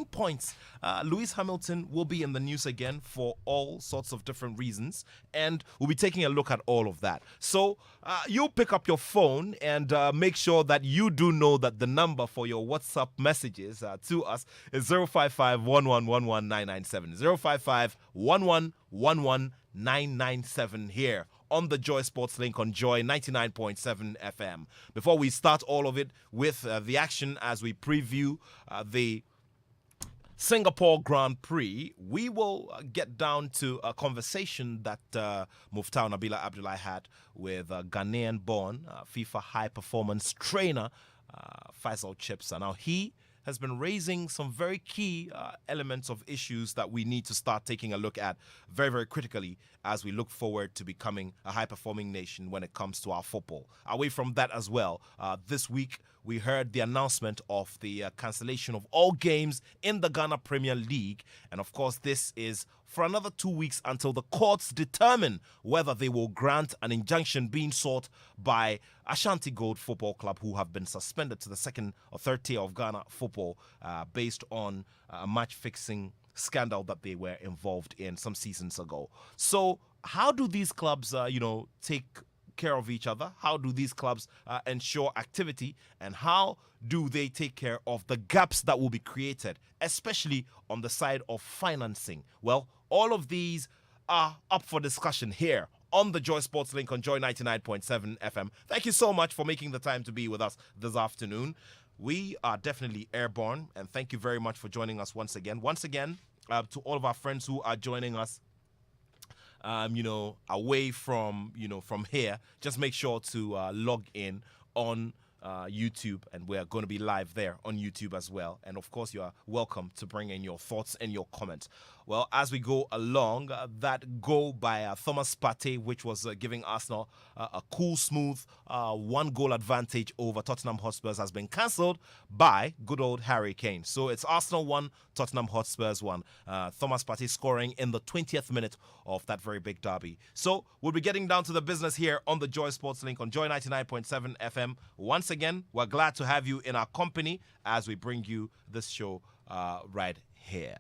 points. Lewis Hamilton will be in the news again for all sorts of different reasons, and we'll be taking a look at all of that. So you pick up your phone and make sure that you do know that the number for your WhatsApp messages to us is 055 here on the Joy Sports Link on Joy 99.7 FM. Before we start all of it with the action as we preview the Singapore Grand Prix, we will get down to a conversation that Muftau Nabila Abdullah had with Ghanaian-born FIFA high-performance trainer Faisal Chipsa. Now, he has been raising some very key elements of issues that we need to start taking a look at very, very critically as we look forward to becoming a high-performing nation when it comes to our football. Away from that as well, this week we heard the announcement of the cancellation of all games in the Ghana Premier League. And of course, this is for another 2 weeks until the courts determine whether they will grant an injunction being sought by Ashanti Gold Football Club, who have been suspended to the second or third tier of Ghana football based on a match-fixing scandal that they were involved in some seasons ago. So how do these clubs, take care of each other? How do these clubs ensure activity? And how do they take care of the gaps that will be created, especially on the side of financing? Well, all of these are up for discussion here on the Joy Sports Link on Joy 99.7 FM. Thank you so much for making the time to be with us this afternoon. We are definitely airborne, and thank you very much for joining us once again. Once again, to all of our friends who are joining us away from, from here, just make sure to log in on YouTube, and we're going to be live there on YouTube as well. And of course, you are welcome to bring in your thoughts and your comments. Well, as we go along, that goal by Thomas Partey, which was giving Arsenal a cool, smooth 1-goal advantage over Tottenham Hotspurs, has been cancelled by good old Harry Kane. So it's Arsenal 1, Tottenham Hotspurs 1. Thomas Partey scoring in the 20th minute of that very big derby. So we'll be getting down to the business here on the Joy Sports Link on Joy 99.7 FM. Once again, we're glad to have you in our company as we bring you this show right here.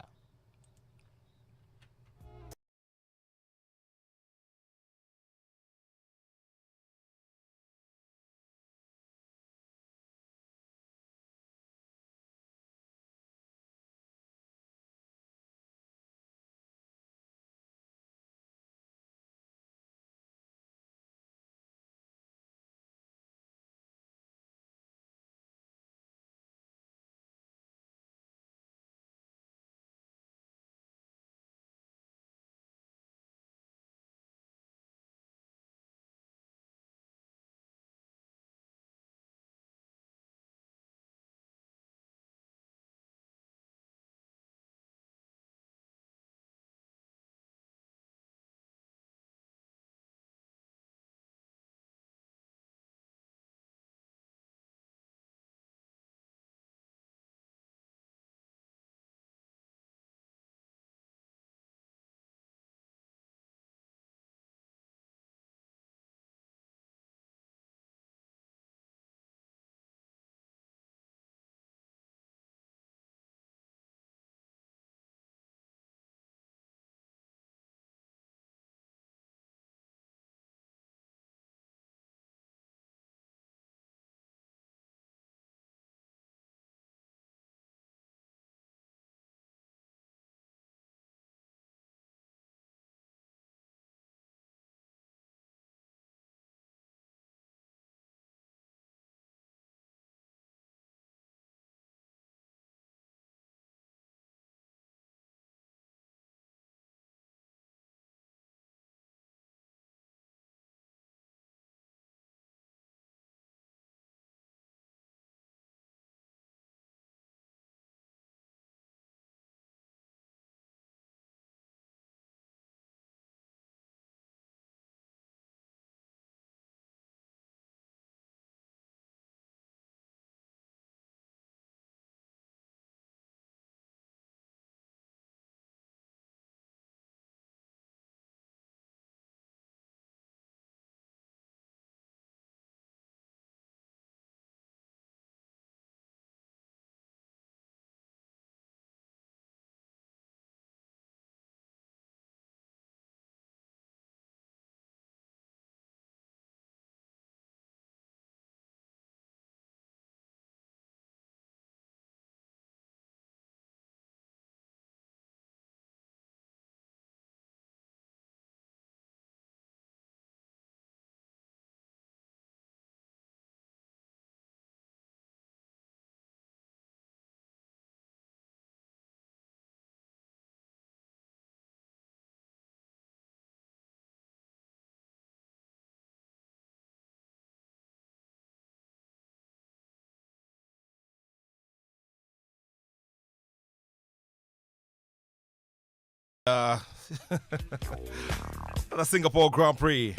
The Singapore Grand Prix.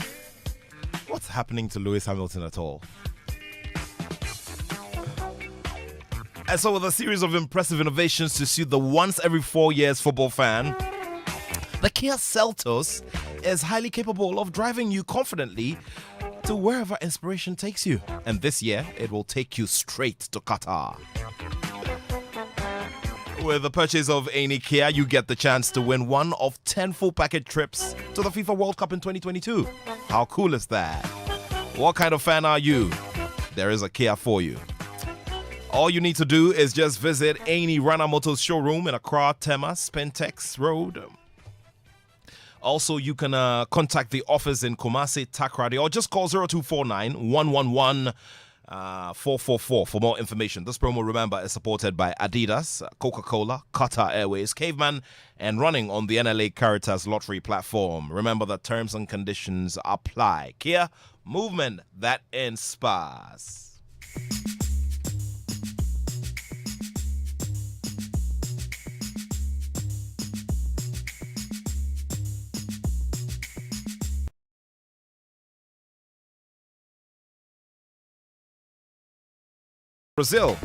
What's happening to Lewis Hamilton at all? And so, with a series of impressive innovations to suit the once every 4 years football fan, the Kia Seltos is highly capable of driving you confidently to wherever inspiration takes you. And this year, it will take you straight to Qatar. With the purchase of any Kia, you get the chance to win one of 10 full package trips to the FIFA World Cup in 2022. How cool is that? What kind of fan are you? There is a Kia for you. All you need to do is just visit any Rana Motors showroom in Accra, Tema, Spentex Road. Also, you can contact the office in Kumasi, Takrady, or just call 0249 111 444 for more information. This promo, remember, is supported by Adidas, Coca-Cola, Qatar Airways, Caveman, and running on the NLA Caritas Lottery platform. Remember that terms and conditions apply. Kia, movement that inspires. Brazil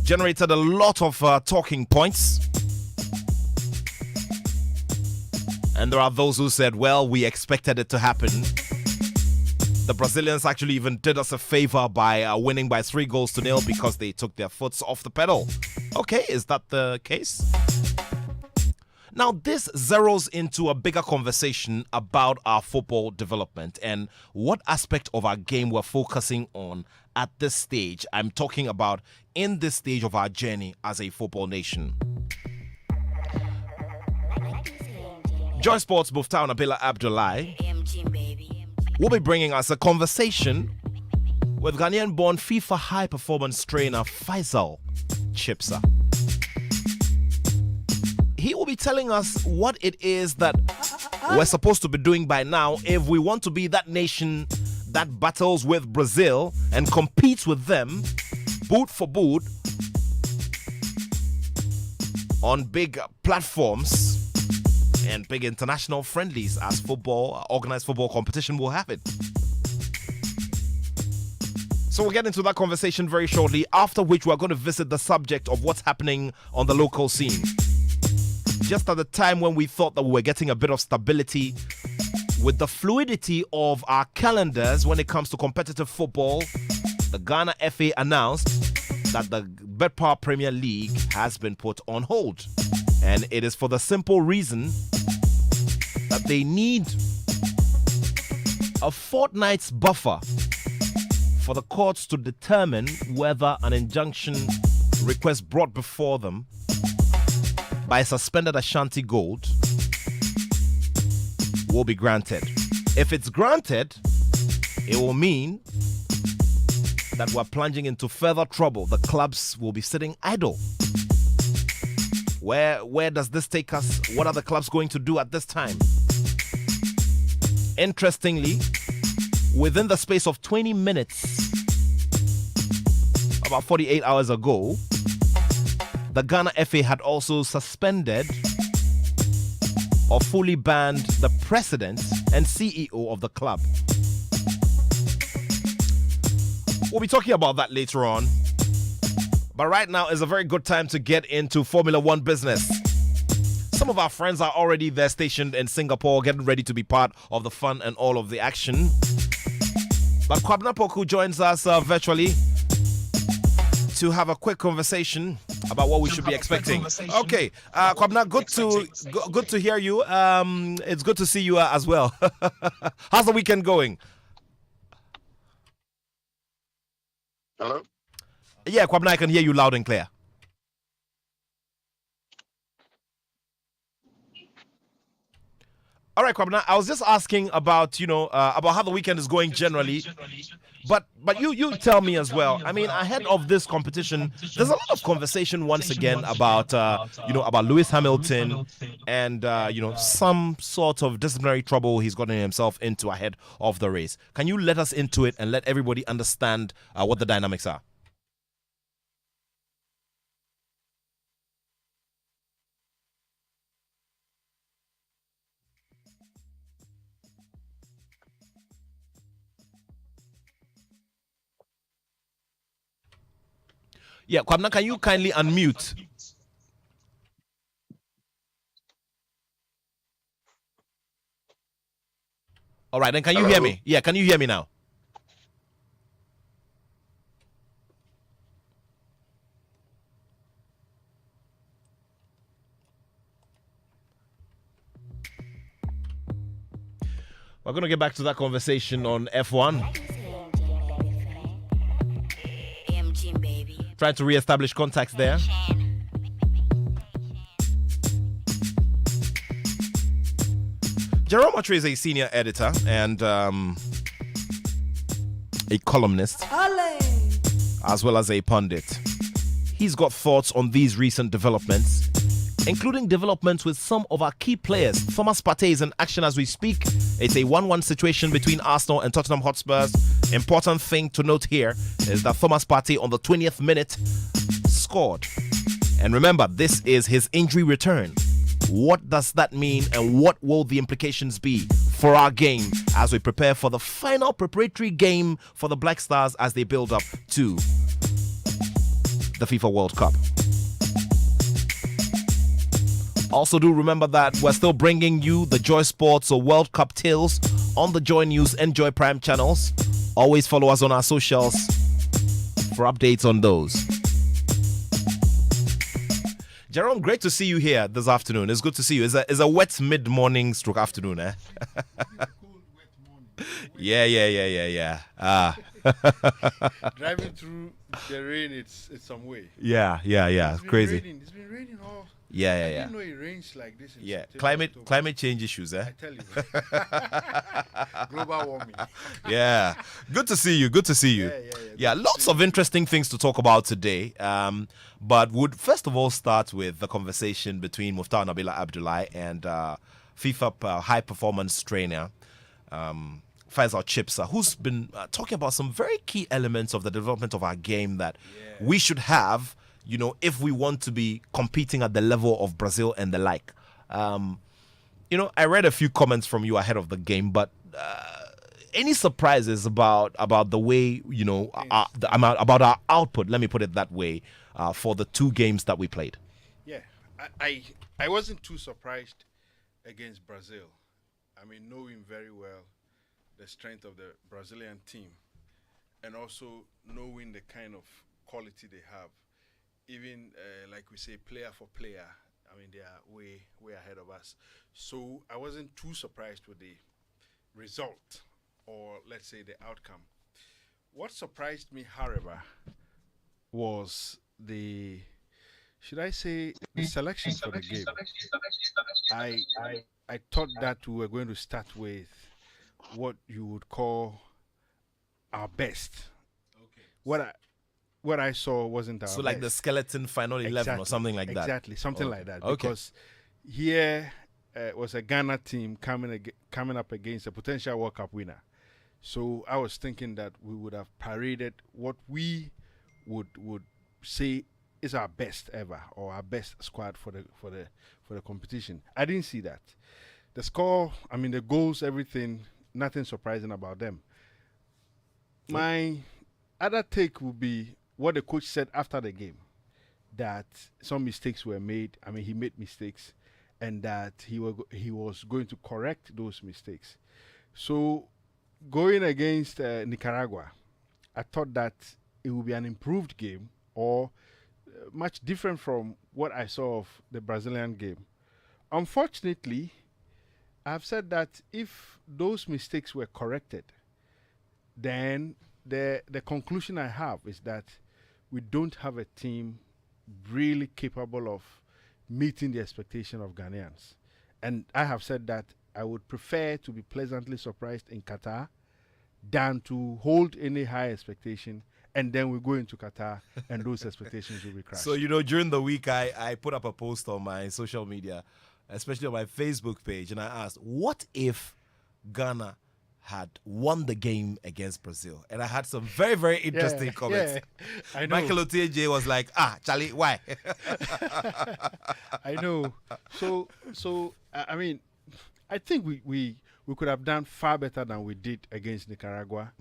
generated a lot of talking points. And there are those who said, well, we expected it to happen. The Brazilians actually even did us a favor by winning by 3-0 because they took their foots off the pedal. Okay, is that the case? Now, this zeroes into a bigger conversation about our football development and what aspect of our game we're focusing on at this stage. I'm talking about in this stage of our journey as a football nation. Joy Sports Mufta Nabila Abdullahi will be bringing us a conversation with Ghanaian-born FIFA high-performance trainer Faisal Chipsa. He will be telling us what it is that we're supposed to be doing by now if we want to be that nation that battles with Brazil and competes with them boot for boot on big platforms and big international friendlies as football, organized football competition will have it. So we'll get into that conversation very shortly, after which we're going to visit the subject of what's happening on the local scene. Just at the time when we thought that we were getting a bit of stability with the fluidity of our calendars when it comes to competitive football, the Ghana FA announced that the Betpower Premier League has been put on hold. And it is for the simple reason that they need a fortnight's buffer for the courts to determine whether an injunction request brought before them by suspended Ashanti Gold will be granted. If it's granted, it will mean that we're plunging into further trouble. The clubs will be sitting idle. Where does this take us? What are the clubs going to do at this time? Interestingly, within the space of 20 minutes, about 48 hours ago, the Ghana FA had also suspended or fully banned the president and CEO of the club. We'll be talking about that later on. But right now is a very good time to get into Formula One business. Some of our friends are already there stationed in Singapore, getting ready to be part of the fun and all of the action. But Kwabena Poku joins us virtually to have a quick conversation about what we should be expecting. Okay, Kwabena, good to hear you. It's good to see you as well. How's the weekend going? Hello? Yeah, Kwabena, I can hear you loud and clear. All right, Kwabena, I was just asking about, about how the weekend is going generally. But you tell me as well. I mean, ahead of this competition, there's a lot of conversation once again about about Lewis Hamilton and some sort of disciplinary trouble he's gotten himself into ahead of the race. Can you let us into it and let everybody understand what the dynamics are? Yeah, Kwabna, can you kindly unmute? All right, then can you hear me? Yeah, can you hear me now? We're going to get back to that conversation on F1. Trying to re-establish contacts there. Jerome Attoh is a senior editor and a columnist, as well as a pundit. He's got thoughts on these recent developments, including developments with some of our key players. Thomas Partey is in action as we speak. It's a 1-1 situation between Arsenal and Tottenham Hotspurs. Important thing to note here is that Thomas Partey on the 20th minute scored. And remember, this is his injury return. What does that mean, and what will the implications be for our game as we prepare for the final preparatory game for the Black Stars as they build up to the FIFA World Cup? Also, do remember that we're still bringing you the Joy Sports or World Cup tales on the Joy News and Joy Prime channels. Always follow us on our socials for updates on those. Jerome, great to see you here this afternoon. It's good to see you. It's a wet mid-morning stroke afternoon, eh? Yeah. Driving through the rain, it's some way. Yeah. It's crazy. It's been raining all. Yeah. I didn't know it rains like this. In September, climate change issues, eh? I tell you. Global warming. Yeah. Good to see you. Yeah, lots of interesting things to talk about today. But would first of all start with the conversation between Muftau Nabila Abdullahi and FIFA high performance trainer Faisal Chipsa, who's been talking about some very key elements of the development of our game that we should have, if we want to be competing at the level of Brazil and the like. I read a few comments from you ahead of the game, but any surprises about the way, about our output, let me put it that way, for the two games that we played? Yeah, I wasn't too surprised against Brazil. I mean, knowing very well the strength of the Brazilian team and also knowing the kind of quality they have. Even like we say, player for player, I mean, they are way ahead of us. So I wasn't too surprised with the result, or let's say the outcome. What surprised me, however, was the selection for the game. I thought that we were going to start with what you would call our best. Okay. What I saw wasn't our best. So like the skeleton final 11 or something like that. Exactly, something like that. Because here was a Ghana team coming up against a potential World Cup winner. So I was thinking that we would have paraded what we would say is our best ever, or our best squad for the competition. I didn't see that. The score, I mean, the goals, everything, nothing surprising about them. My other take would be what the coach said after the game, that some mistakes were made. I mean, he made mistakes, and that he was going to correct those mistakes. So going against Nicaragua, I thought that it would be an improved game, or much different from what I saw of the Brazilian game. Unfortunately, I've said that if those mistakes were corrected, then the conclusion I have is that we don't have a team really capable of meeting the expectation of Ghanaians. And I have said that I would prefer to be pleasantly surprised in Qatar than to hold any high expectation and then we go into Qatar and those expectations will be crushed. So, during the week, I put up a post on my social media, especially on my Facebook page, and I asked, what if Ghana had won the game against Brazil? And I had some very, very interesting comments. Yeah, I know. Michael Otieje was like, Charlie, why? I know. So I mean, I think we could have done far better than we did against Nicaragua.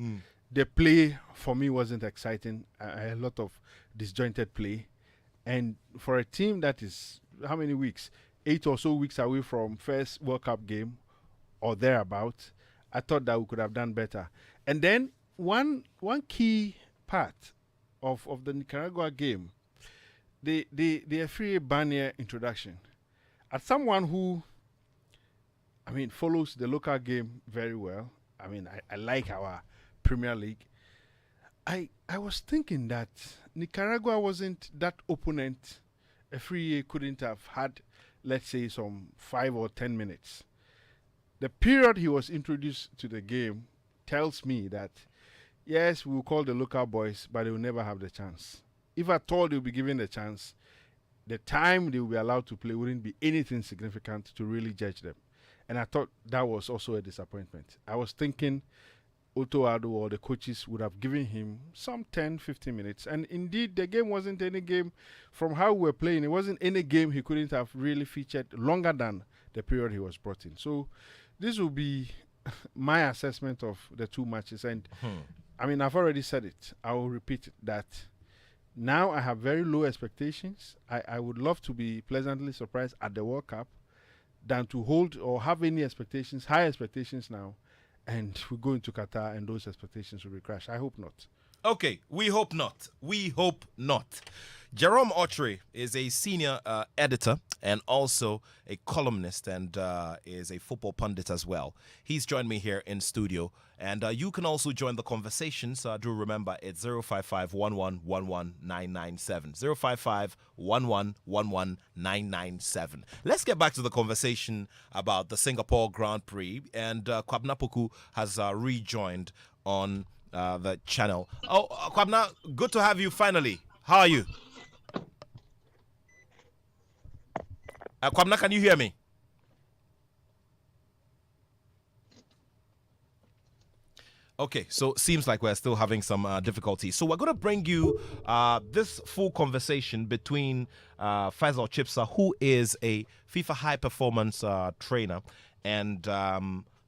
The play for me wasn't exciting. A lot of disjointed play. And for a team that is, how many weeks? 8 or so weeks away from first World Cup game or thereabout, I thought that we could have done better. And then one key part of the Nicaragua game, the Efrie Barnier introduction. As someone who, follows the local game very well, I like our Premier League. I was thinking that Nicaragua wasn't that opponent Efrie couldn't have had, let's say, some 5 or 10 minutes. The period he was introduced to the game tells me that, yes, we'll call the local boys, but they will never have the chance. If at all they'll be given the chance, the time they will be allowed to play wouldn't be anything significant to really judge them. And I thought that was also a disappointment. I was thinking Attoh or the coaches would have given him some 10, 15 minutes. And indeed, the game wasn't any game from how we were playing. It wasn't any game he couldn't have really featured longer than the period he was brought in. So this will be my assessment of the two matches. And I've already said it. I will repeat it, that now I have very low expectations. I would love to be pleasantly surprised at the World Cup than to hold or have any expectations, high expectations now, and we go into Qatar and those expectations will be crushed. I hope not. Okay, we hope not. We hope not. Jerome Autry is a senior editor and also a columnist and is a football pundit as well. He's joined me here in studio. And you can also join the conversation. So do remember, it's 055-1111-997. 055-1111-997. Let's get back to the conversation about the Singapore Grand Prix. And Kwabena Poku has rejoined on the channel. Oh, Kwabena, good to have you finally. How are you? Kwabena, can you hear me? Okay, so seems like we're still having some difficulties. So we're going to bring you this full conversation between Faisal Chipsa, who is a FIFA high performance trainer, and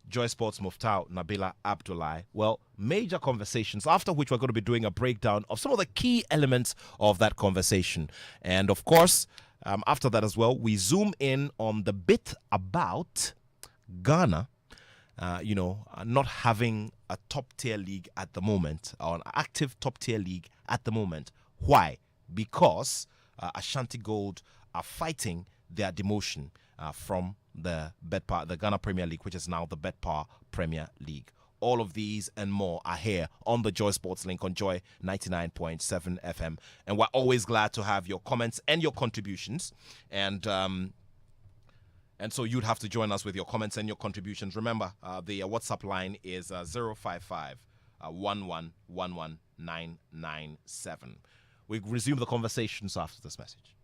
Joy Sports Muftau Nabila Abdullahi. Well, major conversations, after which we're going to be doing a breakdown of some of the key elements of that conversation. And of course, after that as well, we zoom in on the bit about Ghana, not having a top-tier league at the moment, or an active top-tier league at the moment. Why? Because Ashanti Gold are fighting their demotion from the Betpower, the Ghana Premier League, which is now the Betpower Premier League. All of these and more are here on the Joy Sports link on Joy 99.7 FM. And we're always glad to have your comments and your contributions. And so you'd have to join us with your comments and your contributions. Remember, the WhatsApp line is 055 1111997. We resume the conversations after this message.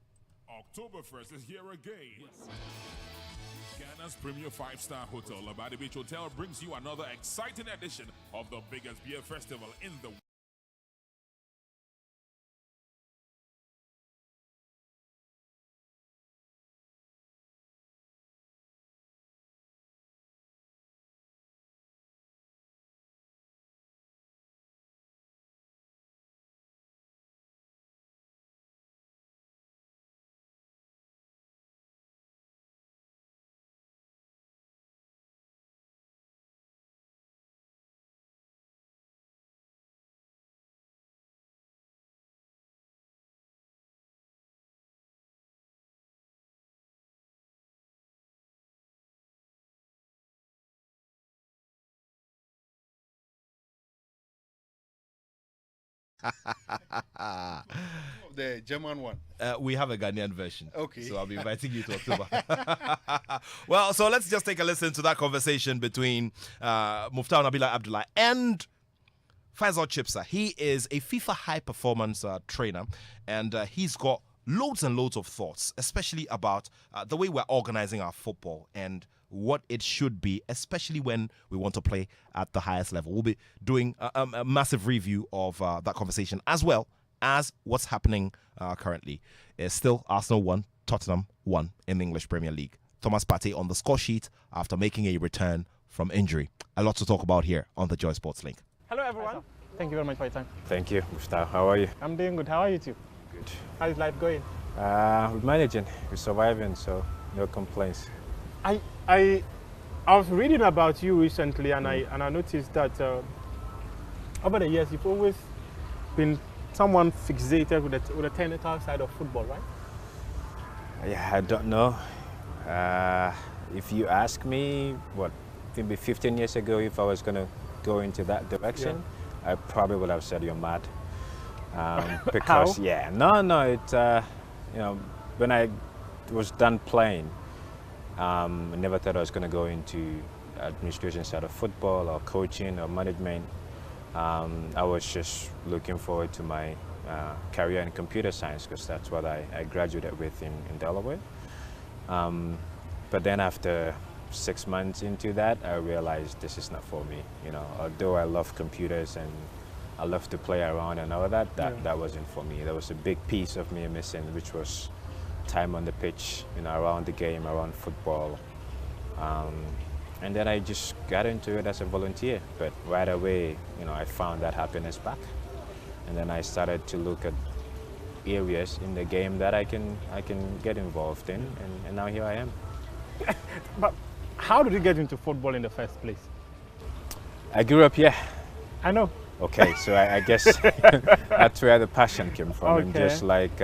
October 1st is here again. Yes. Ghana's premier 5-star hotel, Labadi Beach Hotel, brings you another exciting edition of the biggest beer festival in the world. The German one. We have a Ghanaian version. Okay. So I'll be inviting you to October. Well, so let's just take a listen to that conversation between Muftau Nabila Abdullah and Faisal Chipsa. He is a FIFA high performance trainer, and he's got loads and loads of thoughts, especially about the way we're organizing our football and what it should be, especially when we want to play at the highest level. We'll be doing a massive review of that conversation, as well as what's happening currently. It's still Arsenal 1, Tottenham 1 in the English Premier League. Thomas Partey on the score sheet after making a return from injury. A lot to talk about here on the Joy Sports Link. Hello everyone. Thank you very much for your time. Thank you, Mustafa. How are you? I'm doing good. How are you too? good. How's life going? We're managing, we're surviving, so no complaints. I was reading about you recently, and I noticed that over the years you've always been someone fixated with the technical side of football, right? Yeah, I don't know. If you ask me, what, maybe 15 years ago, if I was going to go into that direction, I probably would have said you're mad. Because, How? yeah, no, it, you know, when I was done playing, I never thought I was going to go into administration side of football or coaching or management. I was just looking forward to my career in computer science because that's what I graduated with in Delaware. But then after 6 months into that, I realized this is not for me. You know, although I love computers and I love to play around and all that, that wasn't for me. There was a big piece of me missing, which was time on the pitch, you know, around the game, around football. And then I just got into it as a volunteer. But right away, you know, I found that happiness back. And then I started to look at areas in the game that I can get involved in, and now here I am. But how did you get into football in the first place? I grew up here. I know. Okay, so I guess that's where the passion came from. And Okay. just like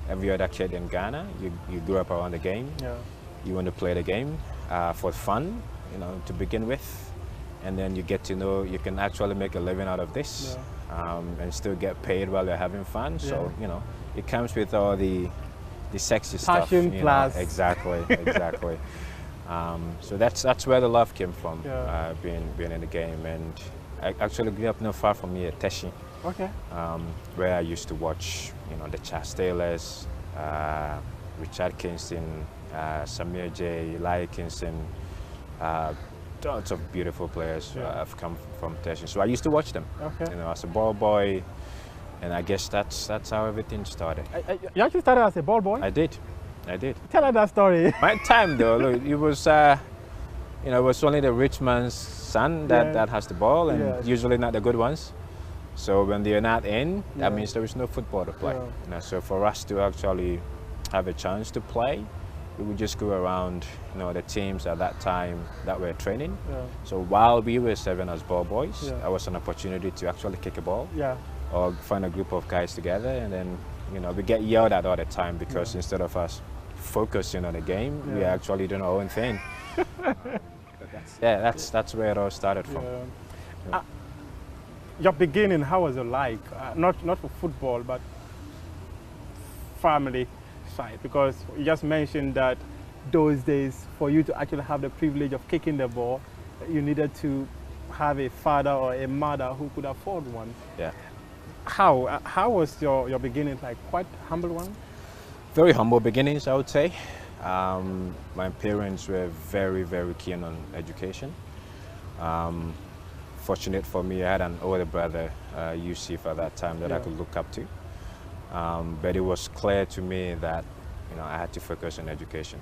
every other kid in Ghana, you grew up around the game. Yeah. You want to play the game for fun, you know, to begin with. And then you get to know you can actually make a living out of this and still get paid while you're having fun. So, you know, it comes with all the sexy stuff. Passion you plus. know. Exactly, exactly. So that's where the love came from, being in the game. And I actually grew up not far from here, Teshi, Okay. where I used to watch, you know, the Charles Taylors, Richard Kingston, Samir J, Eli Kingston, lots of beautiful players have come from Teshi. So I used to watch them, Okay. you know, as a ball boy, and I guess that's how everything started. You actually started as a ball boy? I did. Tell us that story. My time though, look, it was, you know, it was only the rich man's son that has the ball, and usually not the good ones. So when they're not in, that means there is no football to play. You know, so for us to actually have a chance to play, we would just go around, you know, the teams at that time that were training. So while we were serving as ball boys, that was an opportunity to actually kick a ball or find a group of guys together, and then, you know, we get yelled at all the time because instead of us focusing on the game, we are actually doing our own thing. That's where it all started from. Your beginning, how was it like? Not for football, but family side, because you just mentioned that those days, for you to actually have the privilege of kicking the ball, you needed to have a father or a mother who could afford one. Yeah. How was your beginning like? Quite humble one? Very humble beginnings, I would say. My parents were very, very keen on education. Fortunate for me, I had an older brother, Yusuf, at that time that I could look up to. But it was clear to me that, you know, I had to focus on education,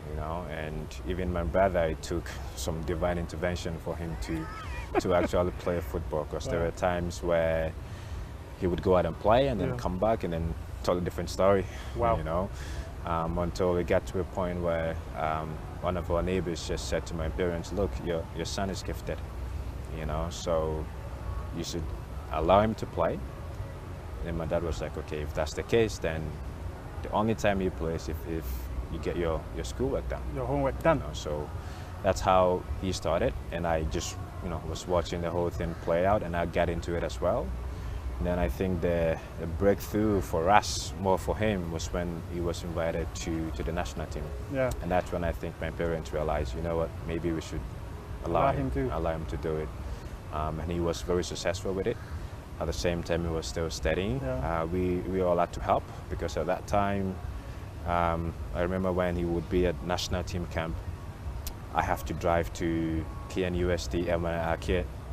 you know, and even my brother, it took some divine intervention for him to actually play football, because there were times where he would go out and play and then come back and then tell a different story, you know, until we got to a point where one of our neighbors just said to my parents, look, your son is gifted, you know, so you should allow him to play. And my dad was like, okay, if that's the case, then the only time he plays if you get your schoolwork done. Your homework done. You know, so that's how he started, and I just, you know, was watching the whole thing play out, and I got into it as well. And then I think the breakthrough for us, more for him, was when he was invited to the national team. Yeah. And that's when I think my parents realized, you know what, maybe we should allow him to do it. And he was very successful with it. At the same time, he was still studying. We all had to help, because at that time, I remember when he would be at national team camp, I have to drive to KNUST,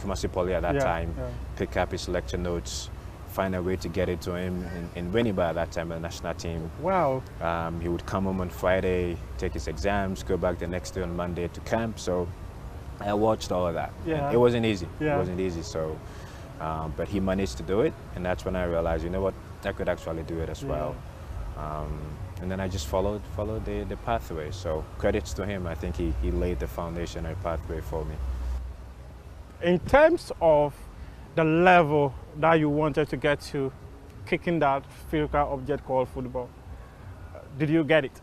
Kumasi Poly at that time, pick up his lecture notes, find a way to get it to him in Winneba at that time, the national team. Wow. He would come home on Friday, take his exams, go back the next day on Monday to camp. So I watched all of that. Yeah. It wasn't easy. Yeah. It wasn't easy. So, but he managed to do it, and that's when I realized, you know what, I could actually do it as well. And then I just followed the pathway. So credits to him. I think he laid the foundation and pathway for me. In terms of the level that you wanted to get to, kicking that physical object called football, did you get it?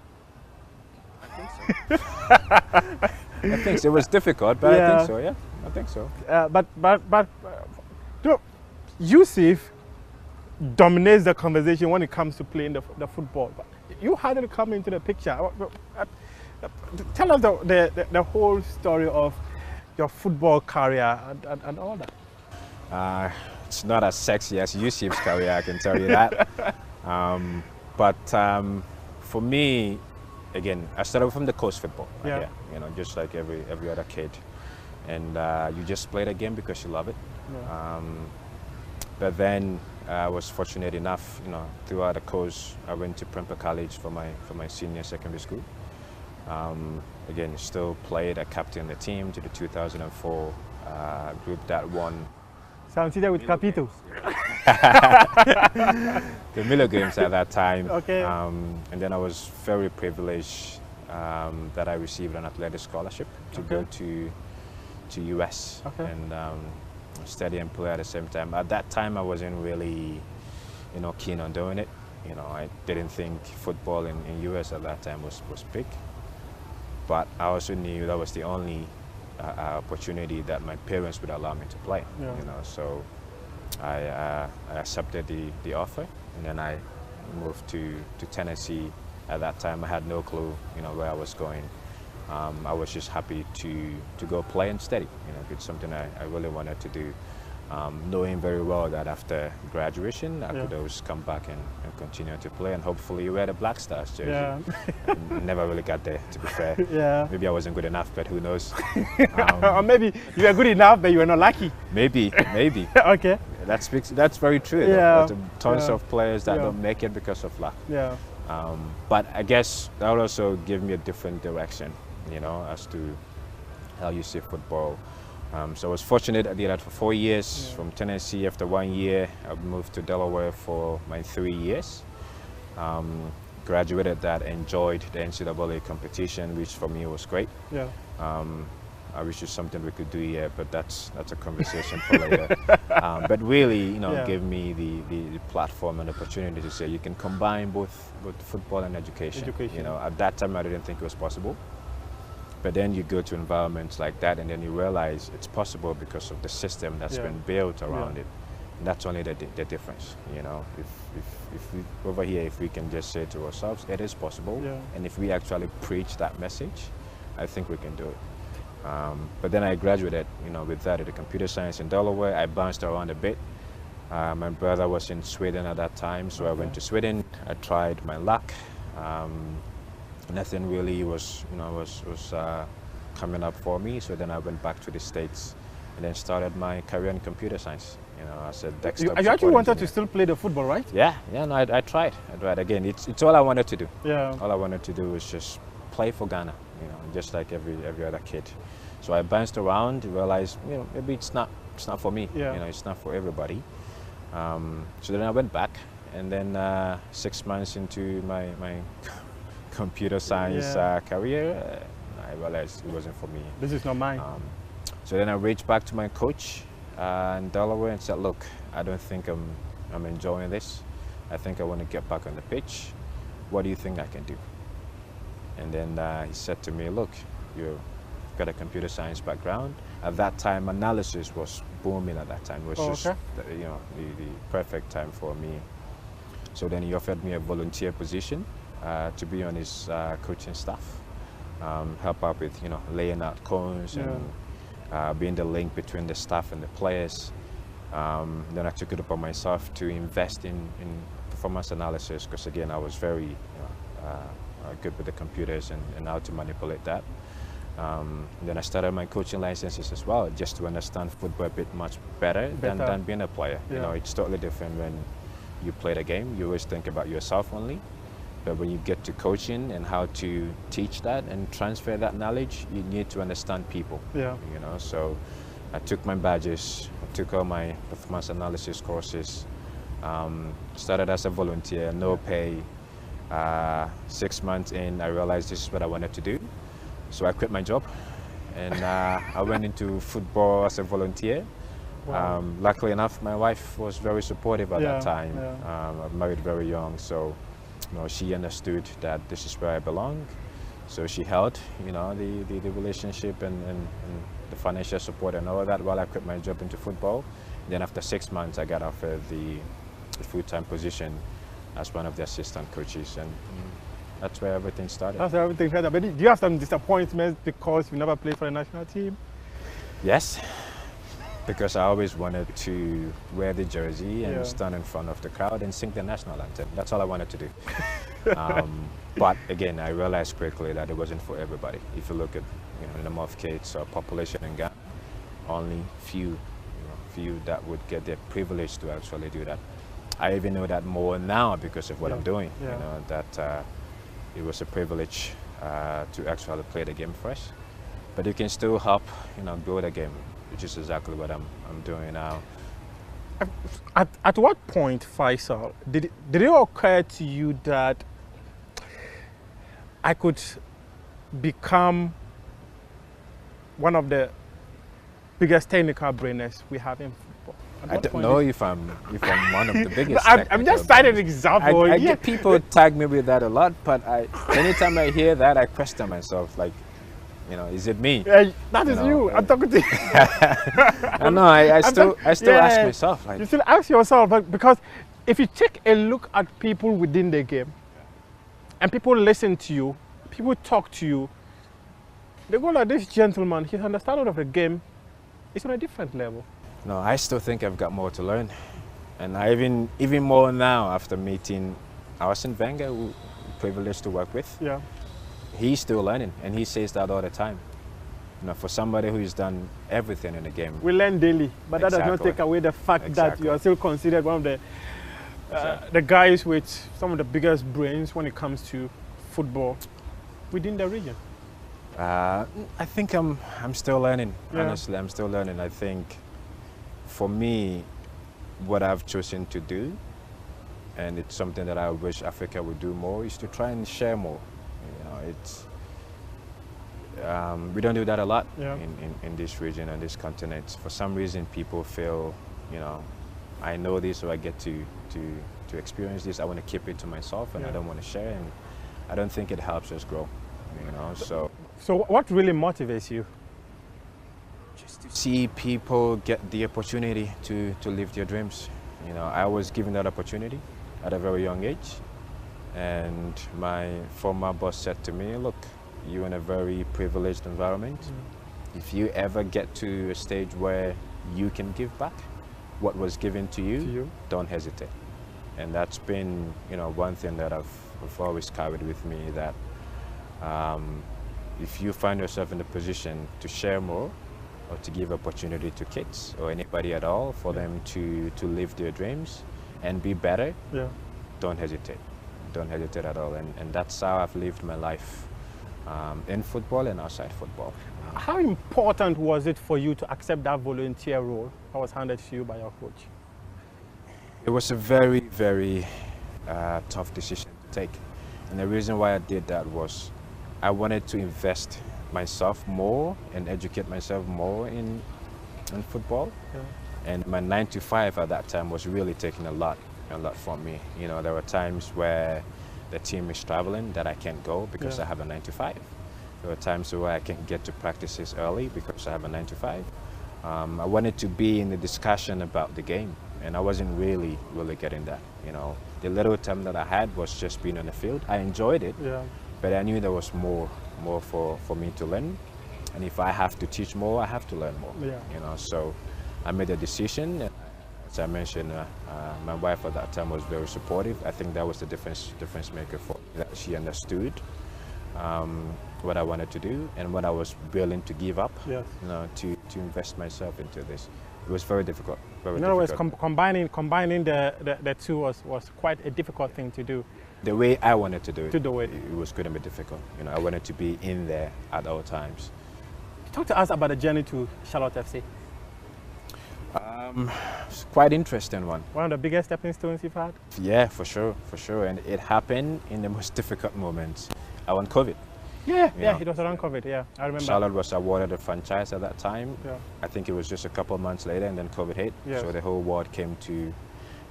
I think so. It was difficult, but I think so. Yeah, I think so. But you know, Yusuf dominates the conversation when it comes to playing the football. But you hadn't come into the picture. Tell us the whole story of your football career and all that. It's not as sexy as Yusuf's career, I can tell you that. But for me, again, I started from the coast football. Yeah. You know, just like every other kid, and you just play the game because you love it. Yeah. But then I was fortunate enough, you know, throughout the course, I went to Prempeh College for my senior secondary school. Again, still played. I captained the team to the 2004 group that won. Sounds there with Capito. The Miller Games at that time. Okay. And then I was very privileged that I received an athletic scholarship to go to US and study and play at the same time. At that time, I wasn't really, you know, keen on doing it. You know, I didn't think football in US at that time was big. But I also knew that was the only opportunity that my parents would allow me to play. Yeah. You know, so I accepted the offer, and then I moved to Tennessee. At that time, I had no clue, you know, where I was going. I was just happy to go play and study. You know, it's something I really wanted to do, knowing very well that after graduation, I could always come back and continue to play and hopefully wear the Black Stars jersey. Yeah. Never really got there, to be fair. Yeah. Maybe I wasn't good enough, but who knows? Or maybe you were good enough, but you were not lucky. Maybe. Okay. That's very true. Yeah. There's tons of players that don't make it because of luck. Yeah. But I guess that would also give me a different direction, you know, as to how you see football. So I was fortunate. I did that for 4 years. From Tennessee, after 1 year, I moved to Delaware for my 3 years. Graduated that, enjoyed the NCAA competition, which for me was great. Yeah. I wish it's something we could do here, but that's a conversation for later. But really, you know, gave me the platform and opportunity to say you can combine both football and education. You know, at that time I didn't think it was possible. But then you go to environments like that, and then you realize it's possible because of the system that's been built around it. And that's only the difference. You know, if we over here, if we can just say to ourselves, it is possible, and if we actually preach that message, I think we can do it. But then I graduated, you know, with that at the computer science in Delaware. I bounced around a bit. My brother was in Sweden at that time, so I went to Sweden. I tried my luck. Nothing really was coming up for me. So then I went back to the States and then started my career in computer science. You know, as a desktop You actually wanted engineer. to still play the football, right? Yeah. No, I tried. Again, it's all I wanted to do. Yeah. All I wanted to do was just play for Ghana, you know, just like every other kid. So I bounced around, realized, you know, maybe it's not for me. Yeah. You know, it's not for everybody. So then I went back, and then 6 months into my computer science career, I realized it wasn't for me. This is not mine. So then I reached back to my coach in Delaware and said, look, I don't think I'm enjoying this. I think I want to get back on the pitch. What do you think I can do? And then he said to me, look, you've got a computer science background. At that time, analysis was booming at that time. It was the perfect time for me. So then he offered me a volunteer position to be on his coaching staff, help out with, you know, laying out cones and being the link between the staff and the players. Then I took it upon myself to invest in performance analysis because, again, I was very good with the computers and how to manipulate that. Then I started my coaching licenses as well, just to understand football a bit much better. Than being a player. You know, it's totally different when you play the game. You always think about yourself only. But when you get to coaching and how to teach that and transfer that knowledge, you need to understand people. Yeah. You know, so I took my badges, I took all my performance analysis courses, Started as a volunteer, no pay. 6 months in, I realized this is what I wanted to do. So I quit my job and I went into football as a volunteer. Wow. Luckily enough, my wife was very supportive at that time. Yeah. I married very young, so she understood that this is where I belong. So she held, the relationship and the financial support and all of that while I quit my job into football. Then after 6 months, I got offered the full-time position as one of the assistant coaches, and that's where everything started. That's everything started. But do you have some disappointments because you never played for the national team? Yes, because I always wanted to wear the jersey and Yeah. stand in front of the crowd and sing the national anthem. That's all I wanted to do. But again, I realized quickly that it wasn't for everybody. If you look at the number of kids or population in Ghana, only few that would get the privilege to actually do that. I even know that more now because of what I'm doing. Yeah. That it was a privilege to actually play the game for us. But you can still help, grow the game, which is exactly what I'm doing now. At what point, Faisal, did it occur to you that I could become one of the biggest technical brainers we have in football? I don't know if I'm one of the biggest. I'm just citing an example. I get people tag me with that a lot, but anytime I hear that, I question myself, like, is it me? That is you. I'm talking to you. I know. I still ask myself. Like, you still ask yourself, because if you take a look at people within the game, and people listen to you, people talk to you, they go like, this gentleman, his understanding of the game is on a different level. No, I still think I've got more to learn, and I even more now after meeting Arsene Wenger, who privileged to work with. Yeah. He's still learning, and he says that all the time. For somebody who's done everything in the game. We learn daily, but that does not Exactly. take away the fact that Exactly. you are still considered one of the guys with some of the biggest brains when it comes to football within the region. I think I'm still learning. Yeah. Honestly, I'm still learning. I think for me, what I've chosen to do, and it's something that I wish Africa would do more, is to try and share more. We don't do that a lot in this region and this continent. For some reason, people feel, I know this, so I get to experience this. I want to keep it to myself, and I don't want to share. And I don't think it helps us grow. So what really motivates you? Just to see people get the opportunity to live their dreams. I was given that opportunity at a very young age, and my former boss said to me, look, you're in a very privileged environment. If you ever get to a stage where you can give back what was given to you, don't hesitate. And that's been, one thing that I've always carried with me, that if you find yourself in a position to share more or to give opportunity to kids or anybody at all for them to live their dreams and be better, don't hesitate. Don't hesitate at all. And that's how I've lived my life in football and outside football. How important was it for you to accept that volunteer role that was handed to you by your coach? It was a very, very tough decision to take. And the reason why I did that was I wanted to invest myself more and educate myself more in football. And my 9 to 5 at that time was really taking a lot from me. There were times where the team is traveling that I can't go because I have a 9 to 5. There were times where I can't get to practices early because I have a 9 to 5. I wanted to be in the discussion about the game, and I wasn't really getting that. The little time that I had was just being on the field. I enjoyed it, but I knew there was more for me to learn, and if I have to teach more, I have to learn more. So I made a decision. As I mentioned, my wife at that time was very supportive. I think that was the difference maker for me, that she understood what I wanted to do and what I was willing to give up, to invest myself into this. It was very difficult. In other words, combining the two was quite a difficult thing to do. The way I wanted to do it, it was going to be difficult. I wanted to be in there at all times. Talk to us about the journey to Charlotte FC. It's quite interesting one. One of the biggest stepping stones you've had? Yeah, for sure. And it happened in the most difficult moments. I won COVID. Yeah, You know. it was around COVID, yeah, I remember. Charlotte was awarded a franchise at that time. Yeah. I think it was just a couple of months later, and then COVID hit. Yes. So the whole world came to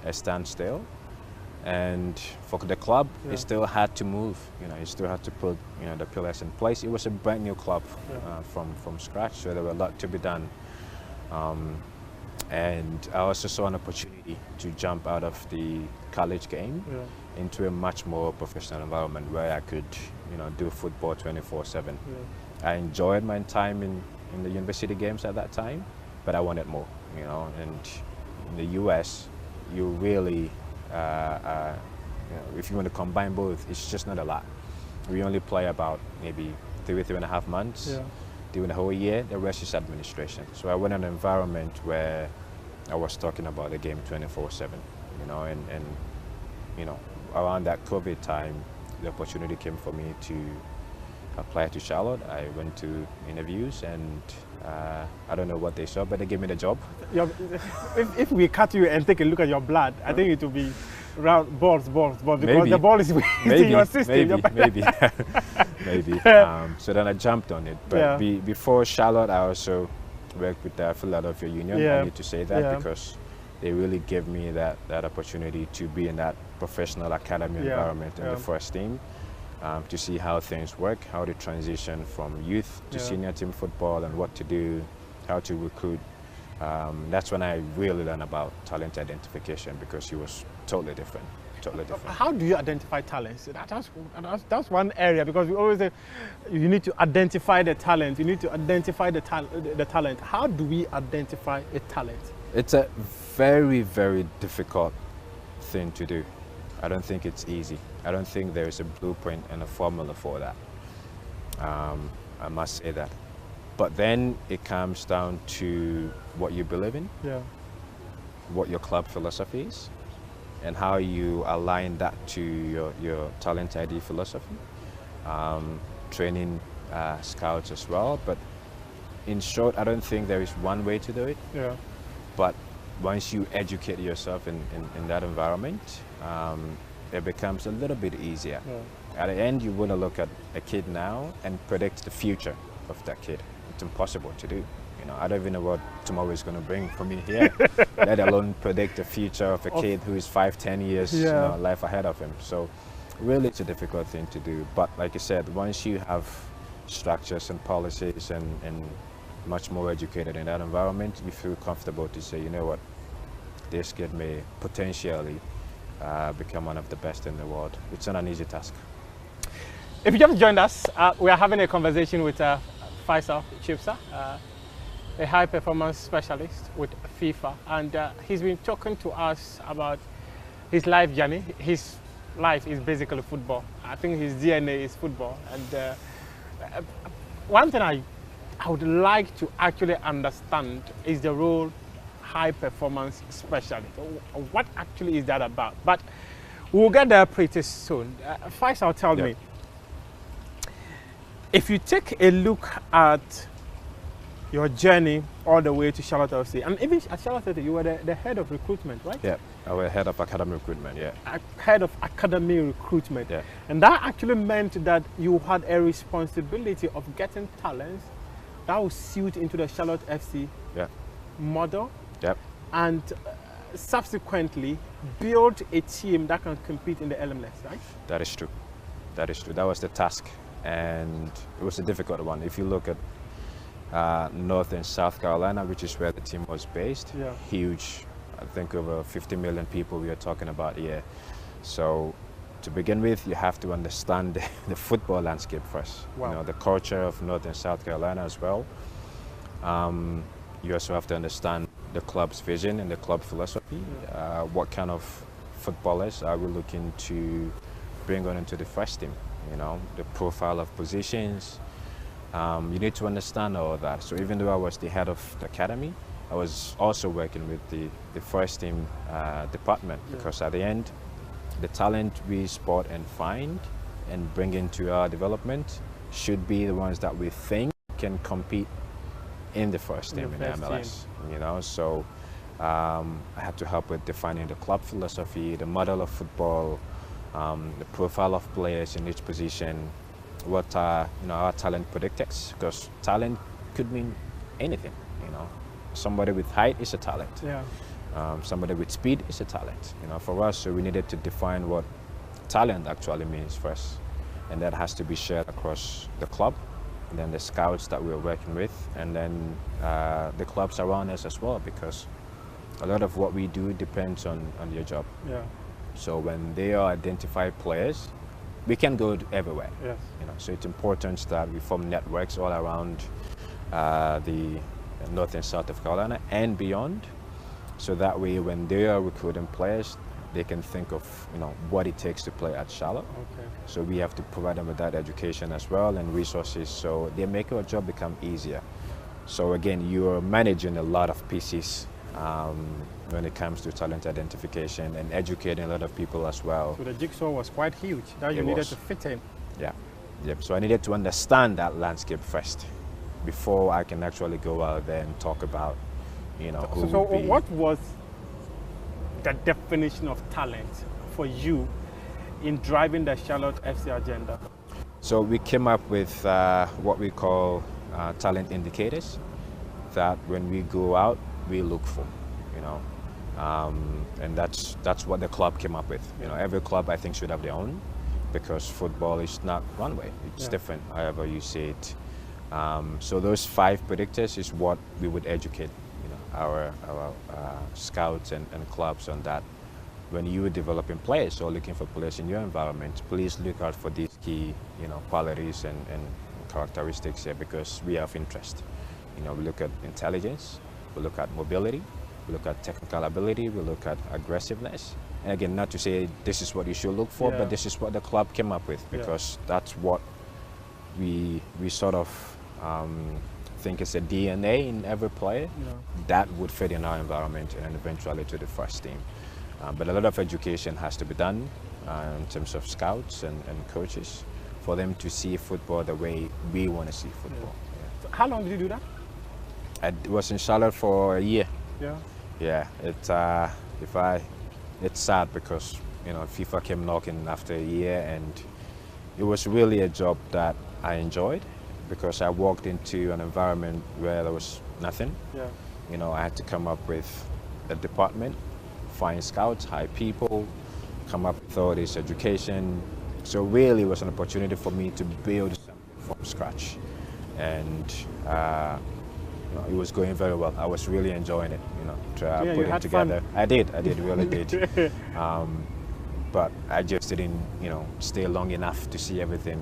a standstill. And for the club, Yeah. it still had to move. It still had to put the pillars in place. It was a brand new club from scratch, so there were a lot to be done. And I also saw an opportunity to jump out of the college game into a much more professional environment where I could, do football 24/7. I enjoyed my time in the university games at that time, but I wanted more, and in the US, you really, if you want to combine both, it's just not a lot. We only play about maybe 3.5 months during the whole year. The rest is administration. So I went in an environment where I was talking about the game 24/7, and around that COVID time, the opportunity came for me to apply to Charlotte. I went to interviews, and I don't know what they saw, but they gave me the job. If we cut you and take a look at your blood, I think it will be round balls, but because Maybe. the ball is in your system. Maybe. Maybe. So then I jumped on it. But before Charlotte, I also worked with the Philadelphia Union. I need to say that because they really gave me that opportunity to be in that professional academy environment in the first team, to see how things work, how to transition from youth to senior team football, and what to do, how to recruit. That's when I really learned about talent identification, because it was totally different. How do you identify talents? That's one area, because we always say you need to identify the talent. You need to identify the talent. How do we identify a talent? It's a very, very difficult thing to do. I don't think it's easy. I don't think there is a blueprint and a formula for that. I must say that. But then it comes down to what you believe in, what your club philosophy is, and how you align that to your talent ID philosophy. Training scouts as well. But in short, I don't think there is one way to do it. But once you educate yourself in that environment, it becomes a little bit easier. At the end, you want to look at a kid now and predict the future of that kid. It's impossible to do. I don't even know what tomorrow is going to bring for me here, let alone predict the future of a kid who is 5-10 years life ahead of him. So really, it's a difficult thing to do. But like I said, once you have structures and policies and much more educated in that environment, you feel comfortable to say, you know what, this kid may potentially become one of the best in the world. It's not an easy task. If you just joined us, we are having a conversation with Faisal Chipsa, a high performance specialist with FIFA, and he's been talking to us about his life journey. His life is basically football. I think his DNA is football. And one thing I would like to actually understand is the role high performance specialist. What actually is that about? But we'll get there pretty soon. Faisal, tell me, if you take a look at your journey all the way to Charlotte FC, and even at Charlotte FC, you were the head of recruitment, right? Yeah, I was head of academy recruitment, Head of academy recruitment. Yeah. And that actually meant that you had a responsibility of getting talents that will suit into the Charlotte FC model. Yep. And subsequently build a team that can compete in the LMS, right? That is true. That was the task, and it was a difficult one. If you look at North and South Carolina, which is where the team was based, huge. I think over 50 million people we are talking about here. So to begin with, you have to understand the football landscape first. Wow. The culture of North and South Carolina as well. You also have to understand the club's vision and the club philosophy. What kind of footballers are we looking to bring on into the first team? The profile of positions. You need to understand all of that. So even though I was the head of the academy, I was also working with the first team department, because at the end, the talent we spot and find and bring into our development should be the ones that we think can compete in the first team in the MLS. So I had to help with defining the club philosophy, the model of football, the profile of players in each position, what are our talent predictors, because talent could mean anything. Somebody with height is a talent. Yeah. Somebody with speed is a talent. For us, so we needed to define what talent actually means first, and that has to be shared across the club, and then the scouts that we're working with, and then the clubs around us as well, because a lot of what we do depends on your job. Yeah. So when they are identified players, we can go everywhere. Yes. So it's important that we form networks all around the north and south of Carolina and beyond, so that way when they are recruiting players, they can think of what it takes to play at Charlotte. Okay. So we have to provide them with that education as well and resources, so they make our job become easier. So again, you're managing a lot of pieces when it comes to talent identification and educating a lot of people as well. So the jigsaw was quite huge that you needed to fit in. Yeah. Yep. So I needed to understand that landscape first before I can actually go out there and talk about, who So would be. what was the definition of talent for you in driving the Charlotte FC agenda? So we came up with what we call talent indicators that when we go out, we look for, and that's what the club came up with. Every club I think should have their own, because football is not one way. It's different, however you say it. So those 5 predictors is what we would educate, our scouts and clubs on that. When you are developing players or looking for players in your environment, please look out for these key, qualities and characteristics here, because we have interest. We look at intelligence, we look at mobility, we look at technical ability, we look at aggressiveness. And again, not to say this is what you should look for, but this is what the club came up with, because that's what we sort of think is a DNA in every player that would fit in our environment and eventually to the first team. But a lot of education has to be done in terms of scouts and coaches for them to see football the way we want to see football. So how long did you do that? I was in Charlotte for a year. Yeah. Yeah, it's sad because FIFA came knocking after a year, and it was really a job that I enjoyed, because I walked into an environment where there was nothing. Yeah. I had to come up with a department, find scouts, hire people, come up with all this education. So really it was an opportunity for me to build something from scratch. And it was going very well. I was really enjoying it, to put it together. Fun. I did, really did. But I just didn't, stay long enough to see everything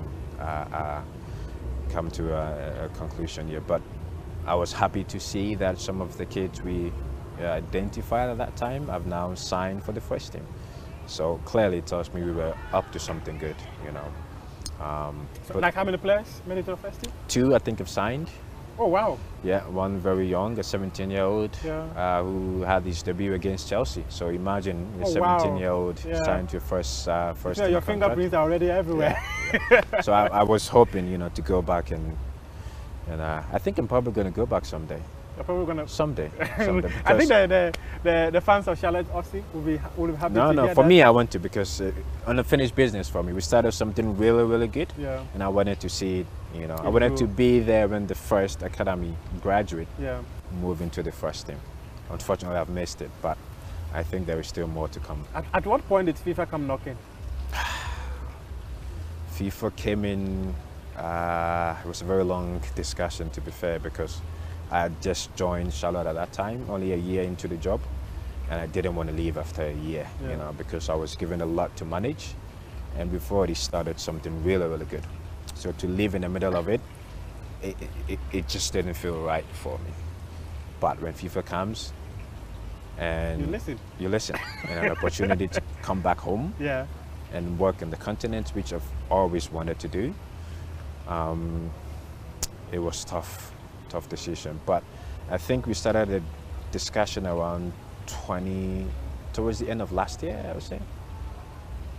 come to a conclusion here. But I was happy to see that some of the kids we identified at that time have now signed for the first team. So clearly it tells me we were up to something good, So like how many players made it to the first team? 2, I think, have signed. Oh, wow. Yeah, one very young, a 17-year-old, who had his debut against Chelsea. So imagine a 17-year-old signed to first Yeah, team your contract. fingerprints are already everywhere. Yeah. So I was hoping, to go back and I think I'm probably going to go back someday. You're probably gonna Someday. I think the fans of Charlotte FC will be happy to No, hear for that. me, I want to, because unfinished business for me. We started something really, really good, and I wanted to see it. I wanted to be there when the first academy graduate move into the first team. Unfortunately, I've missed it, but I think there is still more to come. At what point did FIFA come knocking? FIFA came in. It was a very long discussion, to be fair, because I had just joined Charlotte at that time, only a year into the job, and I didn't want to leave after a year, because I was given a lot to manage, and we've already started something really, really good. So to leave in the middle of it, it just didn't feel right for me. But when FIFA comes, and you listen, and an opportunity to come back home and work in the continent, which I've always wanted to do, it was tough decision. But I think we started a discussion around towards the end of last year, I would say.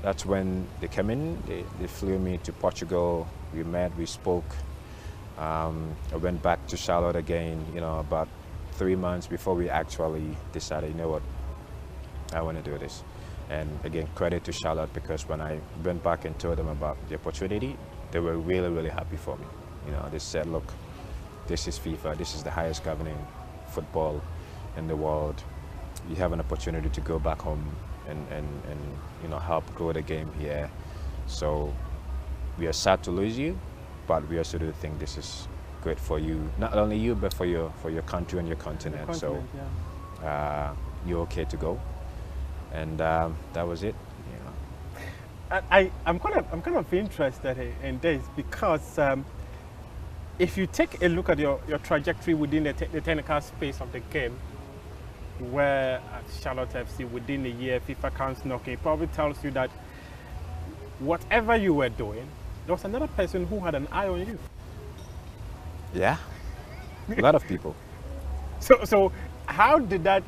That's when they came in, they flew me to Portugal, we met, we spoke. I went back to Charlotte again, about 3 months before we actually decided, you know what, I want to do this. And again, credit to Charlotte, because when I went back and told them about the opportunity, they were really, really happy for me. You know, they said, look, this is FIFA, this is the highest governing football in the world. You have an opportunity to go back home and you know, help grow the game here. So we are sad to lose you, but we also do think this is good for you, not only you, but for your country and your continent. So you're okay to go. And that was it. You know. I'm kind of interested in this because if you take a look at your trajectory within the technical space of the game, where at Charlotte FC within a year FIFA counts knocking, it probably tells you that whatever you were doing, there was another person who had an eye on you. Yeah, a lot of people. So how did that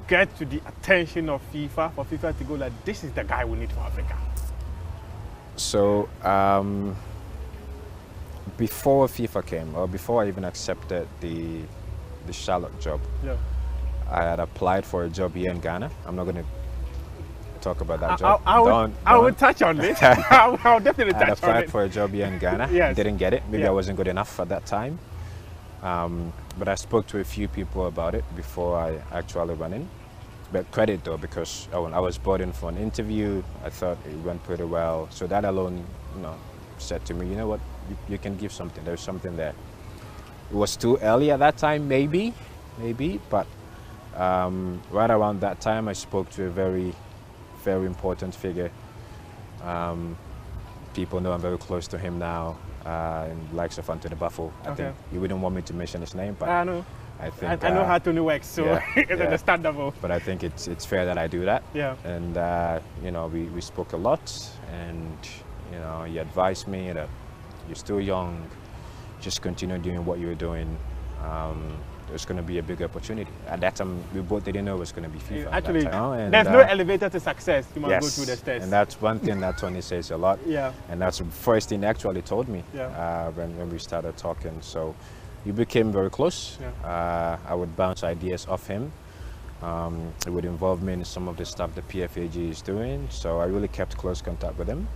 get to the attention of FIFA, for FIFA to go like, this is the guy we need for Africa? So before FIFA came, or before I even accepted the Charlotte job, I had applied for a job here in Ghana. I'm not going to talk about that job. I will touch on this. I'll definitely touch on it. I applied for a job here in Ghana. Yes. Didn't get it. Maybe I wasn't good enough at that time. But I spoke to a few people about it before I actually went in. But credit though, because when I was brought in for an interview, I thought it went pretty well. So that alone, you know, said to me, you know what, you can give something. There's something there. It was too early at that time, maybe, but right around that time, I spoke to a very, very important figure. People know I'm very close to him now, in the likes of Attoh. I think you wouldn't want me to mention his name, but I know. I think I know how Tony works, so it's understandable. But I think it's fair that I do that. Yeah. And you know, we spoke a lot, and you know, he advised me that you're still young, just continue doing what you're doing. There's going to be a big opportunity. At that time, we both didn't know it was going to be FIFA. Actually, and, there's no elevator to success. You must go through the stairs. And that's one thing that Tony says a lot. Yeah. And that's the first thing he actually told me Yeah. when we started talking. So we became very close. Yeah. I would bounce ideas off him. It would involve me in some of the stuff the PFAG is doing. So I really kept close contact with him.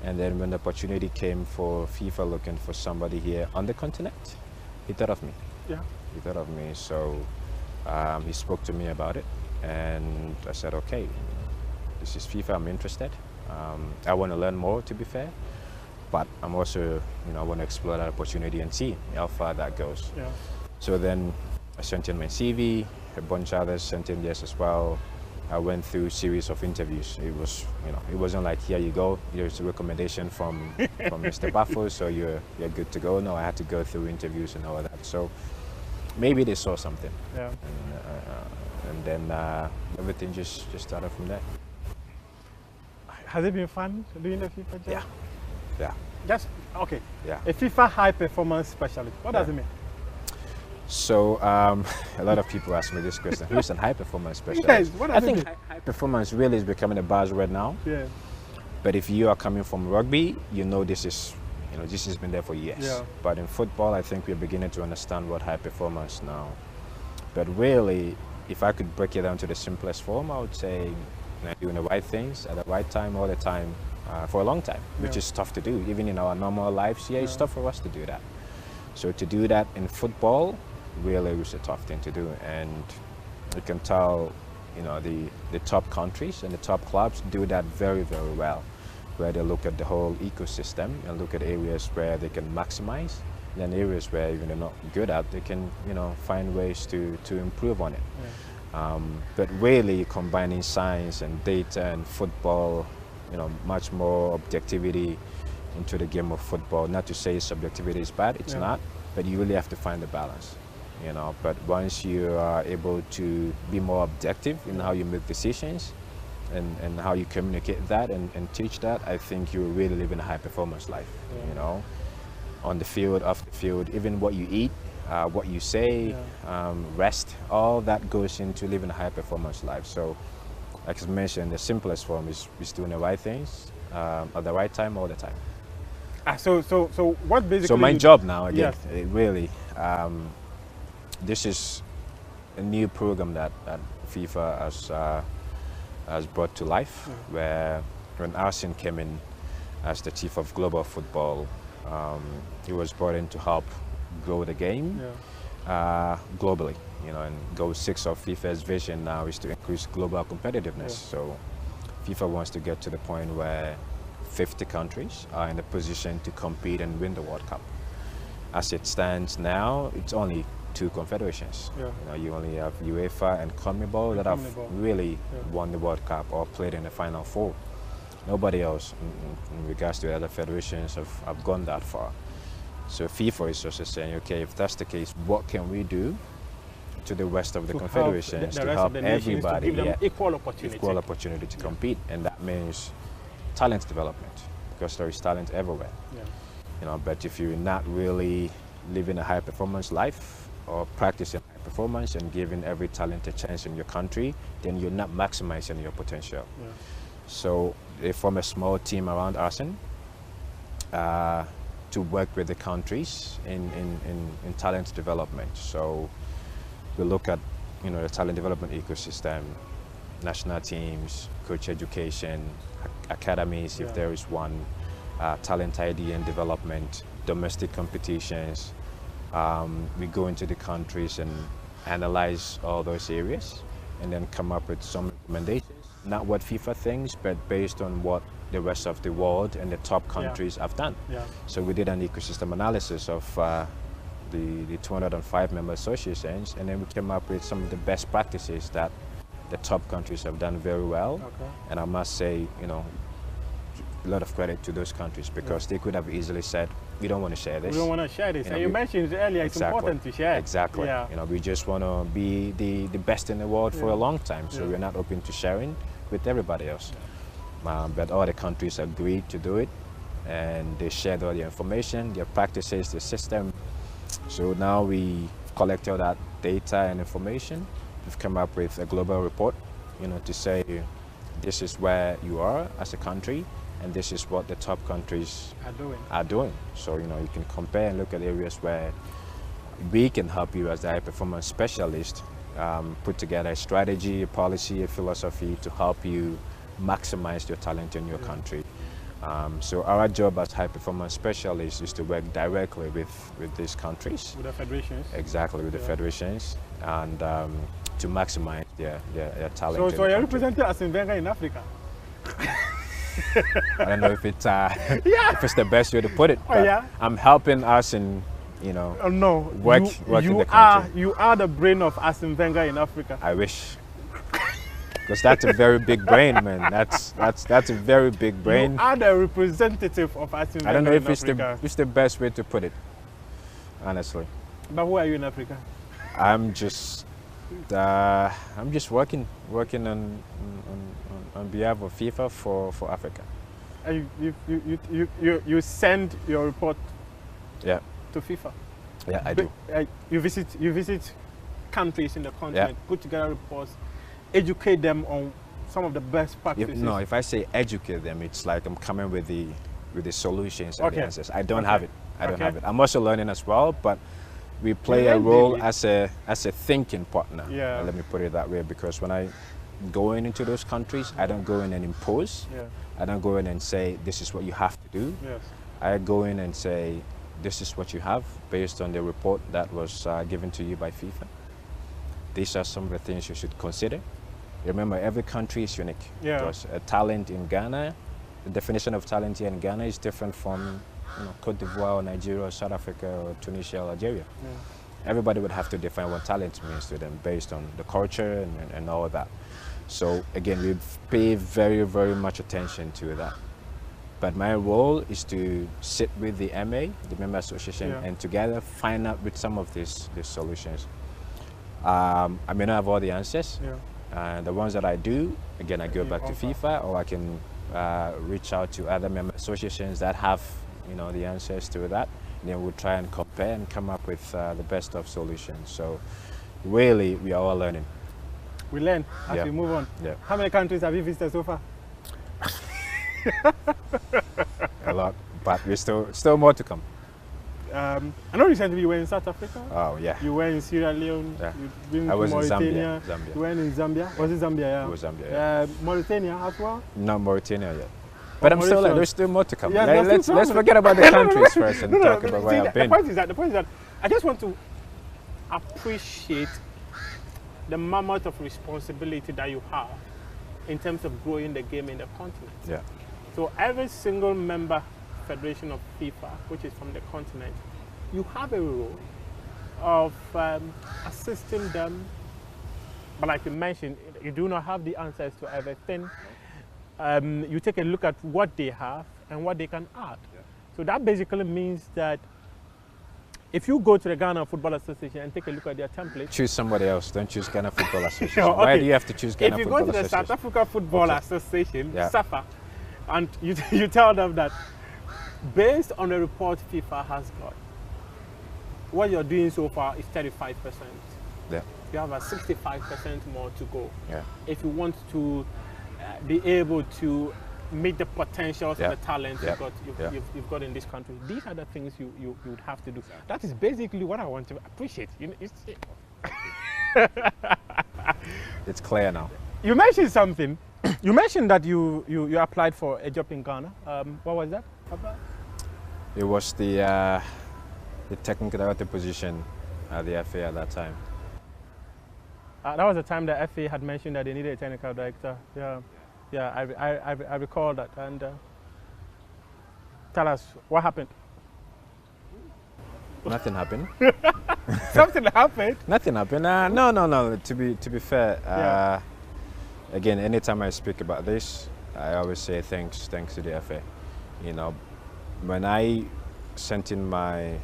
And then when the opportunity came for FIFA looking for somebody here on the continent, he thought of me. Yeah. He thought of me, so he spoke to me about it, and I said, okay, this is FIFA, I'm interested. I want to learn more, to be fair, but I'm also, you know, I want to explore that opportunity and see how far that goes. Yeah. So then I sent in my CV, a bunch of others sent in theirs as well. I went through a series of interviews. It was, you know, it wasn't like, here you go, here's a recommendation from Mr. Bafo, so you're good to go. No, I had to go through interviews and all of that. So maybe they saw something. Yeah. And then everything just started from there. Has it been fun doing the FIFA job? Yeah. Just okay. Yeah. A FIFA high performance specialist. What does it mean? So a lot of people ask me this question: who's a high performance specialist? Yes. What does I it think mean? high performance really is becoming a buzzword now. Yeah. But if you are coming from rugby, you know this is, you know, this has been there for years. Yeah. But in football, I think we're beginning to understand what high performance now. But really, if I could break it down to the simplest form, I would say, you know, doing the right things at the right time, all the time, for a long time, which is tough to do. Even in our normal lives, it's tough for us to do that. So to do that in football, really was a tough thing to do. And you can tell, you know, the top countries and the top clubs do that very, very well, where they look at the whole ecosystem and look at areas where they can maximize, and then areas where even they're not good at, they can, you know, find ways to improve on it. Yeah. But really combining science and data and football, you know, much more objectivity into the game of football. Not to say subjectivity is bad, it's not, but you really have to find the balance, you know. But once you are able to be more objective in how you make decisions, and how you communicate that and teach that, I think you're really living a high performance life, you know, on the field, off the field, even what you eat, what you say, rest, all that goes into living a high performance life. So like I mentioned, the simplest form is doing the right things at the right time all the time. So what basically? So my job now, again, it really, this is a new program that FIFA has brought to life, where when Arsene came in as the chief of global football, he was brought in to help grow the game globally. And goal 6 of FIFA's vision now is to increase global competitiveness. So FIFA wants to get to the point where 50 countries are in a position to compete and win the World Cup. As it stands now, it's only 2 confederations. You only have UEFA and CONMEBOL that have really won the World Cup or played in the Final Four. Nobody else, in regards to other federations, have gone that far. So FIFA is also saying, okay, if that's the case, what can we do to the rest of the confederations to help everybody, to give them equal opportunity to compete? And that means talent development, because there is talent everywhere. But if you're not really living a high performance life or practicing high performance and giving every talent a chance in your country, then you're not maximizing your potential. So they form a small team around Arsene to work with the countries in talent development. So we look at the talent development ecosystem, national teams, coach education, academies if there is one, talent ID and development, domestic competitions. We go into the countries and analyze all those areas and then come up with some recommendations. Not what FIFA thinks, but based on what the rest of the world and the top countries have done. So we did an ecosystem analysis of the 205 member associations, and then we came up with some of the best practices that the top countries have done very well. And I must say, a lot of credit to those countries, because they could have easily said, we don't want to share this. We don't want to share this. And you mentioned earlier, it's important to share. Exactly. We just want to be the best in the world for a long time. So we're not open to sharing with everybody else. But all the countries agreed to do it, and they shared all the information, their practices, the system. So now we collect all that data and information. We've come up with a global report, to say this is where you are as a country, and this is what the top countries are doing. So you can compare and look at areas where we can help you as the high performance specialist put together a strategy, a policy, a philosophy to help you maximize your talent in your country. So our job as high performance specialists is to work directly with these countries. With the federations. Exactly, with the federations, and to maximize their talent. So you're representing Arsene Wenger in Africa? I don't know if it's if it's the best way to put it, but I'm helping Arsene, work in the country. You are the brain of Arsene Wenger in Africa. I wish. Because that's a very big brain, man. That's a very big brain. You are the representative of Arsene Wenger. I don't know if it's the best way to put it, honestly. But who are you in Africa? I'm just working on behalf of FIFA for Africa. And you send your report to FIFA? Yeah, I do. You visit countries in the continent, put together reports, educate them on some of the best practices. If I say educate them, it's like I'm coming with the solutions and the answers. I don't have it. I don't have it. I'm also learning as well, but we play a role as a thinking partner. Let me put it that way, because when I go into those countries, I don't go in and impose. I don't go in and say, this is what you have to do. I go in and say, this is what you have based on the report that was given to you by FIFA. These are some of the things you should consider. Remember, every country is unique. Because a talent in Ghana, the definition of talent here in Ghana is different from Cote d'Ivoire, or Nigeria, or South Africa, or Tunisia, or Algeria. Everybody would have to define what talent means to them based on the culture and all of that. So again, we pay very, very much attention to that. But my role is to sit with the MA, the Member Association, and together find out with some of these solutions. I may not have all the answers. The ones that I do, again, I go back to FIFA, or I can reach out to other member associations that have, the answers to that. And then we'll try and compare and come up with the best of solutions. So really, we are all learning. We learn as we move on. How many countries have you visited so far? A lot, but we're still more to come. I know recently you were in South Africa. Oh yeah. You were in Sierra Leone. Yeah. You've been I to was in Mauritania. Zambia. You went in Zambia. Was it Zambia? Yeah. It was Zambia. Yeah. Mauritania as well. Not Mauritania yet. But I'm still Mauritius. there's still more to come. Yeah, Like, there's still let's some. forget about the countries first and talk about where see, I've been. The point is that I just want to appreciate the mammoth of responsibility that you have in terms of growing the game in the continent. Yeah. So every single member federation of FIFA, which is from the continent, you have a role of assisting them. But like you mentioned, you do not have the answers to everything. You take a look at what they have and what they can add. Yeah. So that basically means that if you go to the Ghana Football Association and take a look at their template, Choose somebody else. Don't choose Ghana Football Association. Okay. Why do you have to choose Ghana if you Football go to the Association? South Africa Football Okay. Association, Yeah. SAFA, and you tell them that based on the report FIFA has got, what you're doing so far is 35%. Yeah. You have a 65% more to go. Yeah. If you want to be able to meet the potentials Yeah. and the talent Yeah. you've got in this country, these are the things you would have to do. That is basically what I want to appreciate. You know, It's clear now. you mentioned something. You mentioned that you applied for a job in Ghana. What was that? It was the technical director position at the FA at that time. That was the time the FA had mentioned that they needed a technical director. Yeah, I recall that. And tell us what happened. Nothing happened. Something happened. Nothing happened. No. To be fair, Yeah. again, anytime I speak about this, I always say thanks to the FA. You know, when I sent in my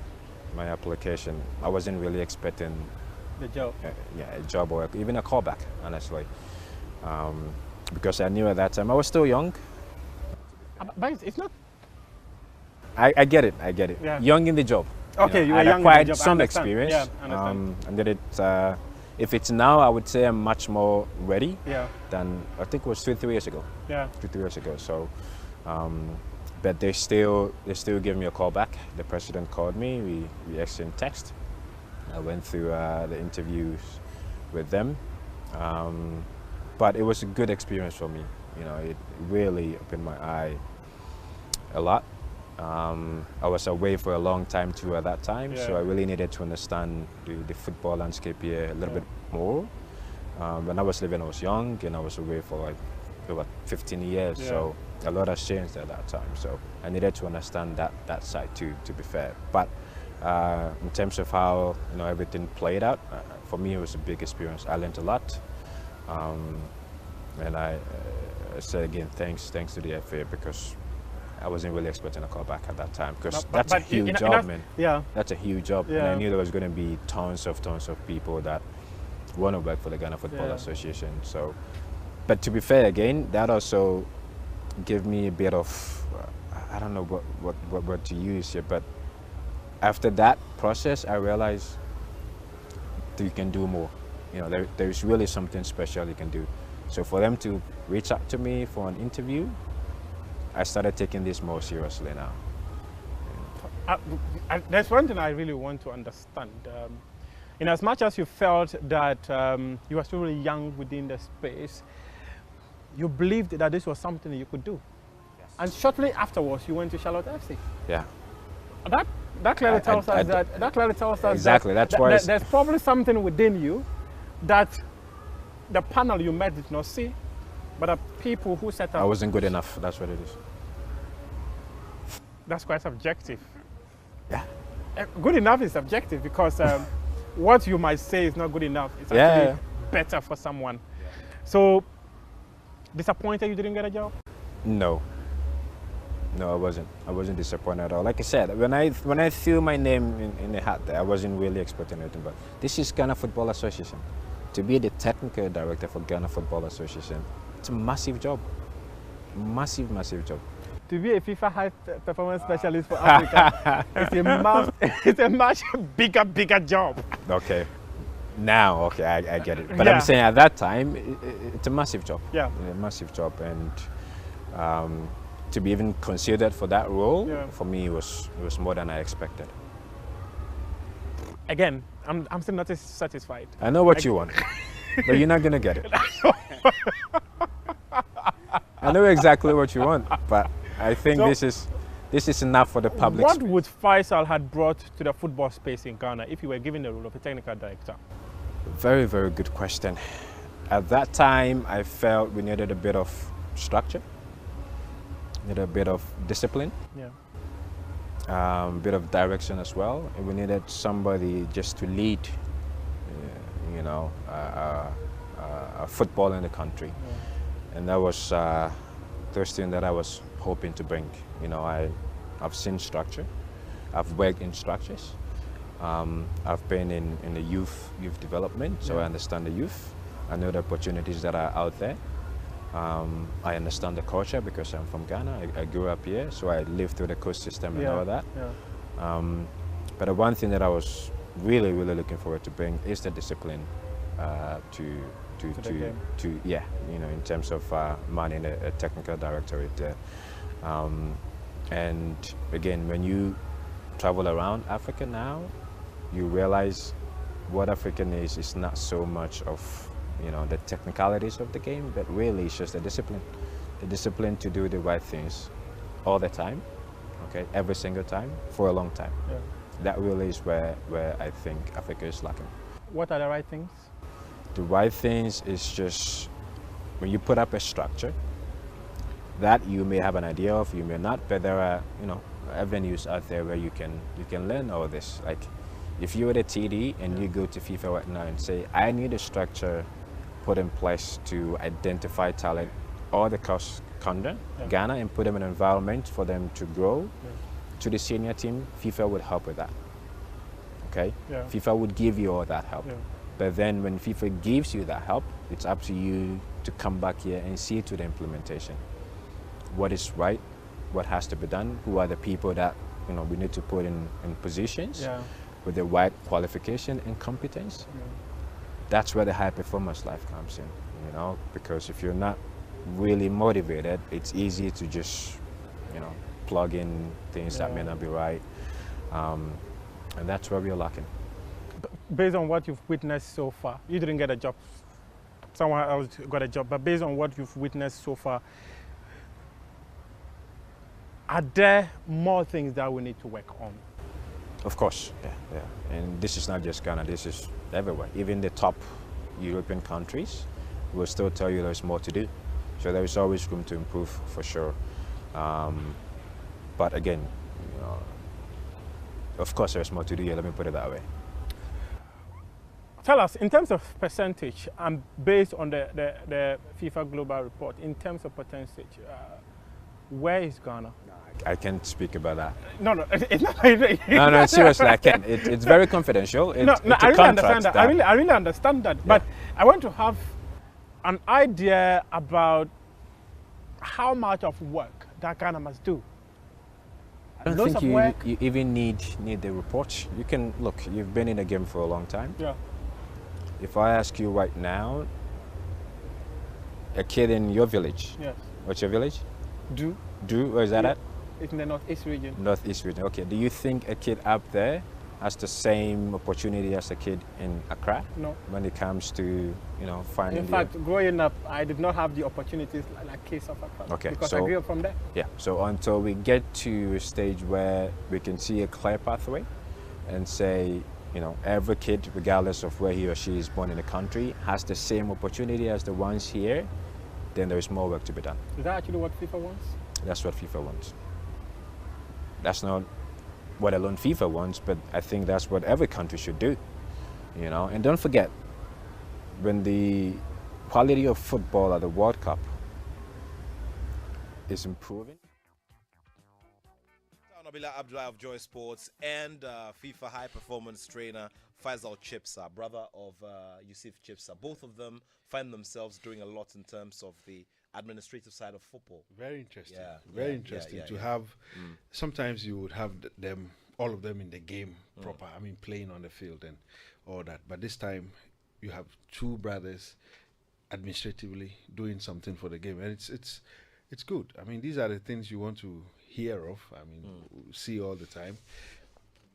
application, I wasn't really expecting The job. a job or even a callback, honestly, because I knew at that time I was still young. But it's not. I get it. Yeah. Young in the job. Okay, you were I'd young in the acquired job, I some understand. experience. Yeah, I understand. And did it. If it's now, I would say I'm much more ready Yeah, than I think it was 2-3 years ago. yeah. 2-3 years ago. So, but they still gave me a call back. The president called me. We exchanged text. I went through the interviews with them, but it was a good experience for me. You know, it really opened my eye a lot. I was away for a long time too at that time, so Yeah. I really needed to understand the football landscape here a little bit more. When I was living, I was young, and I was away for like over 15 years, Yeah. so a lot has changed at that time. So I needed to understand that side too, to be fair. But in terms of how everything played out, for me it was a big experience. I learned a lot, and I say again thanks to the FA, because I wasn't really expecting a call back at that time, because that's a huge job, man. Yeah. That's a huge job, and Yeah. I knew there was going to be tons of people that want to work for the Ghana Football Yeah. Association. So, but to be fair, again, that also gave me a bit of I don't know what word to use here, but after that process, I realized that you can do more. You know, there is really something special you can do. So for them to reach out to me for an interview, I started taking this more seriously now. There's one thing I really want to understand. In as much as you felt that you were still really young within the space, you believed that this was something you could do. Yes. And shortly afterwards, you went to Charlotte FC. Yeah. That clearly tells us that Exactly, that's why that there's probably something within you that the panel you met did not see, but the people who set up. I wasn't good enough. That's what it is. That's quite subjective. Yeah. Good enough is subjective, because what you might say is not good enough. It's Yeah. actually better for someone. So, disappointed you didn't get a job? No, I wasn't. I wasn't disappointed at all. Like I said, when I threw my name in the hat there, I wasn't really expecting anything. But this is Ghana Football Association. To be the technical director for Ghana Football Association, it's a massive job. Massive job. To be a FIFA high performance specialist for Africa, it's a much bigger job. Okay. Now, okay, I get it. But Yeah. I'm saying at that time, it's a massive job. Yeah. A massive job, and to be even considered for that role, Yeah. for me, it was more than I expected. again, I'm still not satisfied. I know what you want, but you're not gonna get it. I know exactly what you want, but I think So- this is enough for the public. What would Faisal had brought to the football space in Ghana if he were given the role of a technical director? Very, very good question. At that time, I felt we needed a bit of structure, needed a bit of discipline, Yeah. bit of direction as well. And we needed somebody just to lead, football in the country. And that was those things that I was hoping to bring. I've seen structure, I've worked in structures. I've been in the youth development, so I understand the youth. I know the opportunities that are out there. I understand the culture because I'm from Ghana. I grew up here, so I lived through the coast system and all that. Yeah. But the one thing that I was really, really looking forward to bring is the discipline the game. in terms of manning a technical directorate there. And again, when you travel around Africa now, you realize what African is not so much of the technicalities of the game, but really it's just the discipline to do the right things all the time, okay, every single time for a long time. Yeah. That really is where I think Africa is lacking. What are the right things? The right things is just when you put up a structure that you may have an idea of, you may not, but there are avenues out there where you can learn all this. Like if you're the TD and you go to FIFA right now and say, I need a structure put in place to identify talent all across Ghana and put them in an environment for them to grow to the senior team, FIFA would help with that. Okay? Yeah. FIFA would give you all that help. Yeah. But then when FIFA gives you that help, it's up to you to come back here and see to the implementation. What is right, what has to be done, who are the people that we need to put in positions with the right qualification and competence. Yeah. That's where the high performance life comes in, because if you're not really motivated, it's easy to just plug in things that may not be right, and that's where we're lacking. Based on what you've witnessed so far, you didn't get a job, someone else got a job, but based on what you've witnessed so far, are there more things that we need to work on? Of course, yeah. And this is not just Ghana, this is everywhere. Even the top European countries will still tell you there's more to do. So there is always room to improve for sure. But again, of course there's more to do here, let me put it that way. Tell us, in terms of percentage, and based on the FIFA Global Report, in terms of percentage, where is Ghana? I can't speak about that. No, it's not. No, seriously, I can't. It's very confidential. It's I a really understand contract that. I really understand that. But I want to have an idea about how much of work that Ghana must do. I don't think you even need the report. You can look. You've been in the game for a long time. Yeah. If I ask you right now, a kid in your village. Yes. What's your village? Do. Where is that at? It's in the northeast region. Northeast region. Okay. Do you think a kid up there has the same opportunity as a kid in Accra? No. When it comes to finding. In fact, growing up, I did not have the opportunities like case of Accra. Okay, Because so- I grew up from there. Yeah. So until we get to a stage where we can see a clear pathway, and say, every kid, regardless of where he or she is born in the country, has the same opportunity as the ones here, then there is more work to be done. Is that actually what FIFA wants? That's what FIFA wants. That's not what alone FIFA wants, but I think that's what every country should do. And don't forget, when the quality of football at the World Cup is improving. Nabila Abdullah of Joy Sports and FIFA high performance trainer Faisal Chipsa, brother of Yusuf Chipsa. Both of them find themselves doing a lot in terms of the administrative side of football. Very interesting. Yeah, Very yeah, interesting yeah, to yeah. have. Sometimes you would have them, all of them in the game proper. I mean, playing on the field and all that. But this time, you have two brothers administratively doing something for the game, and it's good. I mean, these are the things you want to hear of. I mean, see all the time.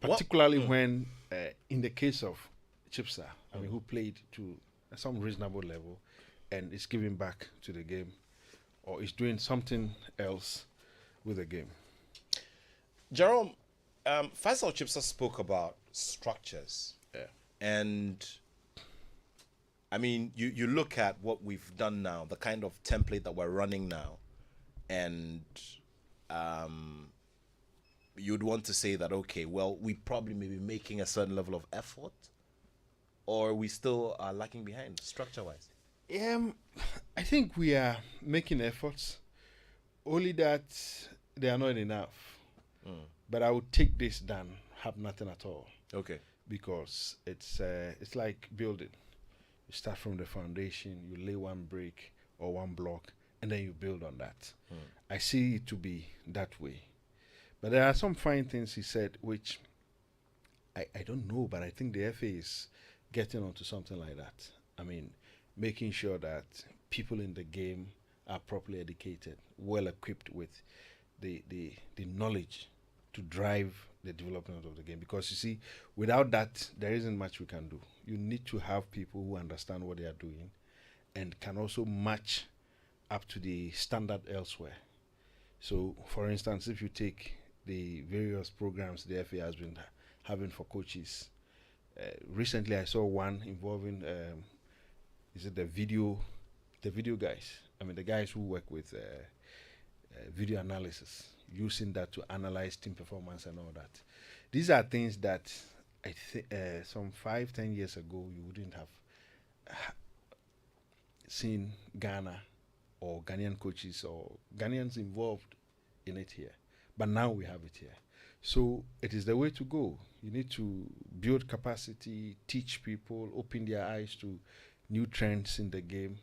particularly when, in the case of Chipsa, I mean, who played to some reasonable level and is giving back to the game or is doing something else with the game. Jerome, Faisal Chipsa spoke about structures. Yeah. And I mean, you look at what we've done now, the kind of template that we're running now, and you'd want to say that, okay, well, we probably may be making a certain level of effort, or we still are lacking behind structure-wise? I think we are making efforts, only that they are not enough. But I would take this than have nothing at all. Okay. Because it's like building. You start from the foundation, you lay one brick or one block, and then you build on that. I see it to be that way. But there are some fine things he said, which I don't know, but I think the FA is getting onto something like that. I mean, making sure that people in the game are properly educated, well equipped with the knowledge to drive the development of the game. Because you see, without that, there isn't much we can do. You need to have people who understand what they are doing and can also match up to the standard elsewhere. So, for instance, if you take the various programs the FA has been having for coaches, recently I saw one involving is it the video guys? I mean, the guys who work with video analysis, using that to analyze team performance and all that. These are things that I think some 5-10 years ago you wouldn't have seen Ghana or Ghanaian coaches or Ghanaians involved in it here. But now we have it here. So it is the way to go. You need to build capacity, teach people, open their eyes to new trends in the game,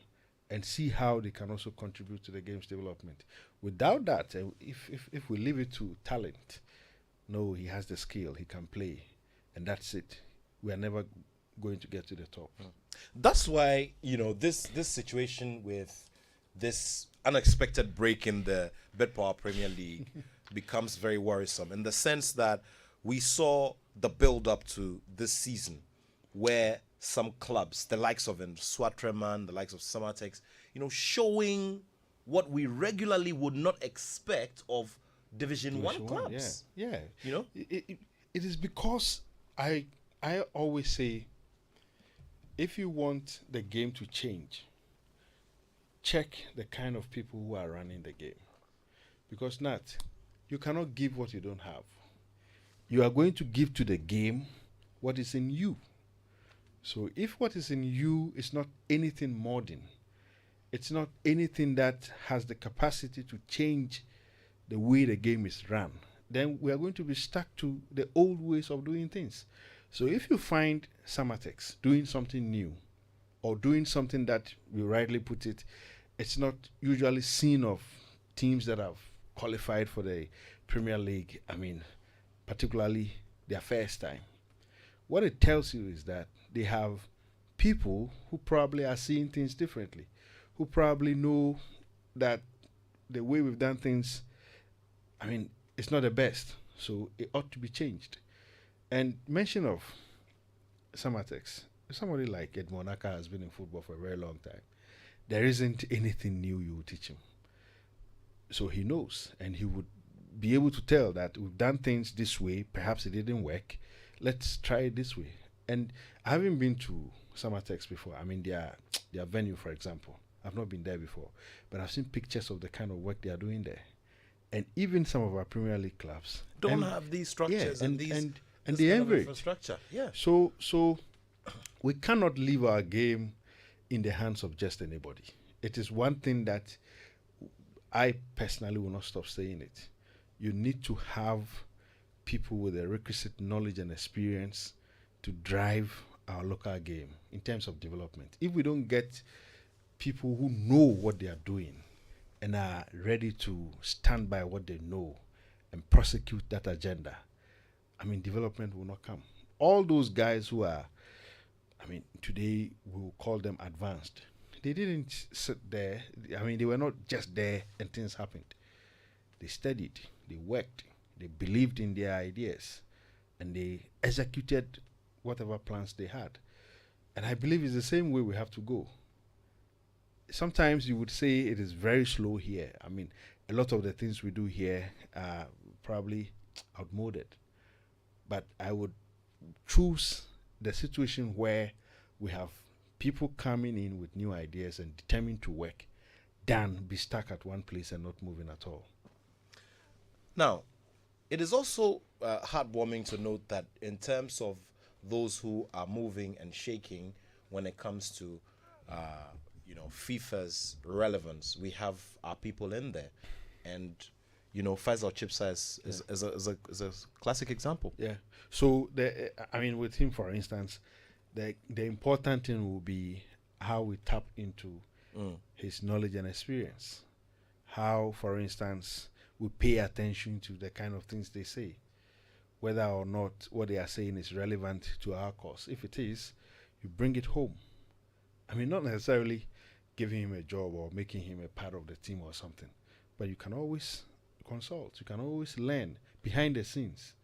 and see how they can also contribute to the game's development. Without that, if we leave it to talent, no, he has the skill, he can play, and that's it. We are never going to get to the top. That's why, this situation with this unexpected break in the Bedpower Premier League becomes very worrisome, in the sense that we saw the build-up to this season where some clubs, the likes of Swatreman, the likes of Samatex, showing what we regularly would not expect of Division 1 clubs. Yeah. It is because I always say, if you want the game to change, check the kind of people who are running the game. Because you cannot give what you don't have. You are going to give to the game what is in you. So if what is in you is not anything modern, it's not anything that has the capacity to change the way the game is run, then we are going to be stuck to the old ways of doing things. So if you find Samatex doing something new or doing something that, you rightly put it, it's not usually seen of teams that have qualified for the Premier League, I mean, particularly their first time. What it tells you is that they have people who probably are seeing things differently, who probably know that the way we've done things, I mean, it's not the best, so it ought to be changed. And mention of Samatex, somebody like Ed Monaka has been in football for a very long time. There isn't anything new you will teach him. So he knows, and he would be able to tell that we've done things this way, perhaps it didn't work, let's try it this way. And I haven't been to Samatex before. I mean, their venue, for example. I've not been there before, but I've seen pictures of the kind of work they are doing there. And even some of our Premier League clubs don't have these structures and the average infrastructure. Yeah. So we cannot leave our game in the hands of just anybody. It is one thing that I personally will not stop saying it. You need to have people with the requisite knowledge and experience to drive our local game in terms of development. If we don't get people who know what they are doing and are ready to stand by what they know and prosecute that agenda, I mean, development will not come. All those guys who are, I mean, today we will call them advanced. They didn't sit there. I mean, they were not just there and things happened. They studied, they worked, they believed in their ideas, and they executed whatever plans they had. And I believe it's the same way we have to go. Sometimes you would say it is very slow here. I mean, a lot of the things we do here are probably outmoded. But I would choose the situation where we have people coming in with new ideas and determined to work than be stuck at one place and not moving at all. Now, it is also heartwarming to note that in terms of those who are moving and shaking when it comes to, FIFA's relevance, we have our people in there. And, Faisal Chipsa is a classic example. Yeah. So, with him, for instance, the important thing will be how we tap into his knowledge and experience. How, for instance, we pay attention to the kind of things they say, whether or not what they are saying is relevant to our cause. If it is, you bring it home. I mean, not necessarily giving him a job or making him a part of the team or something, but you can always consult. You can always learn behind the scenes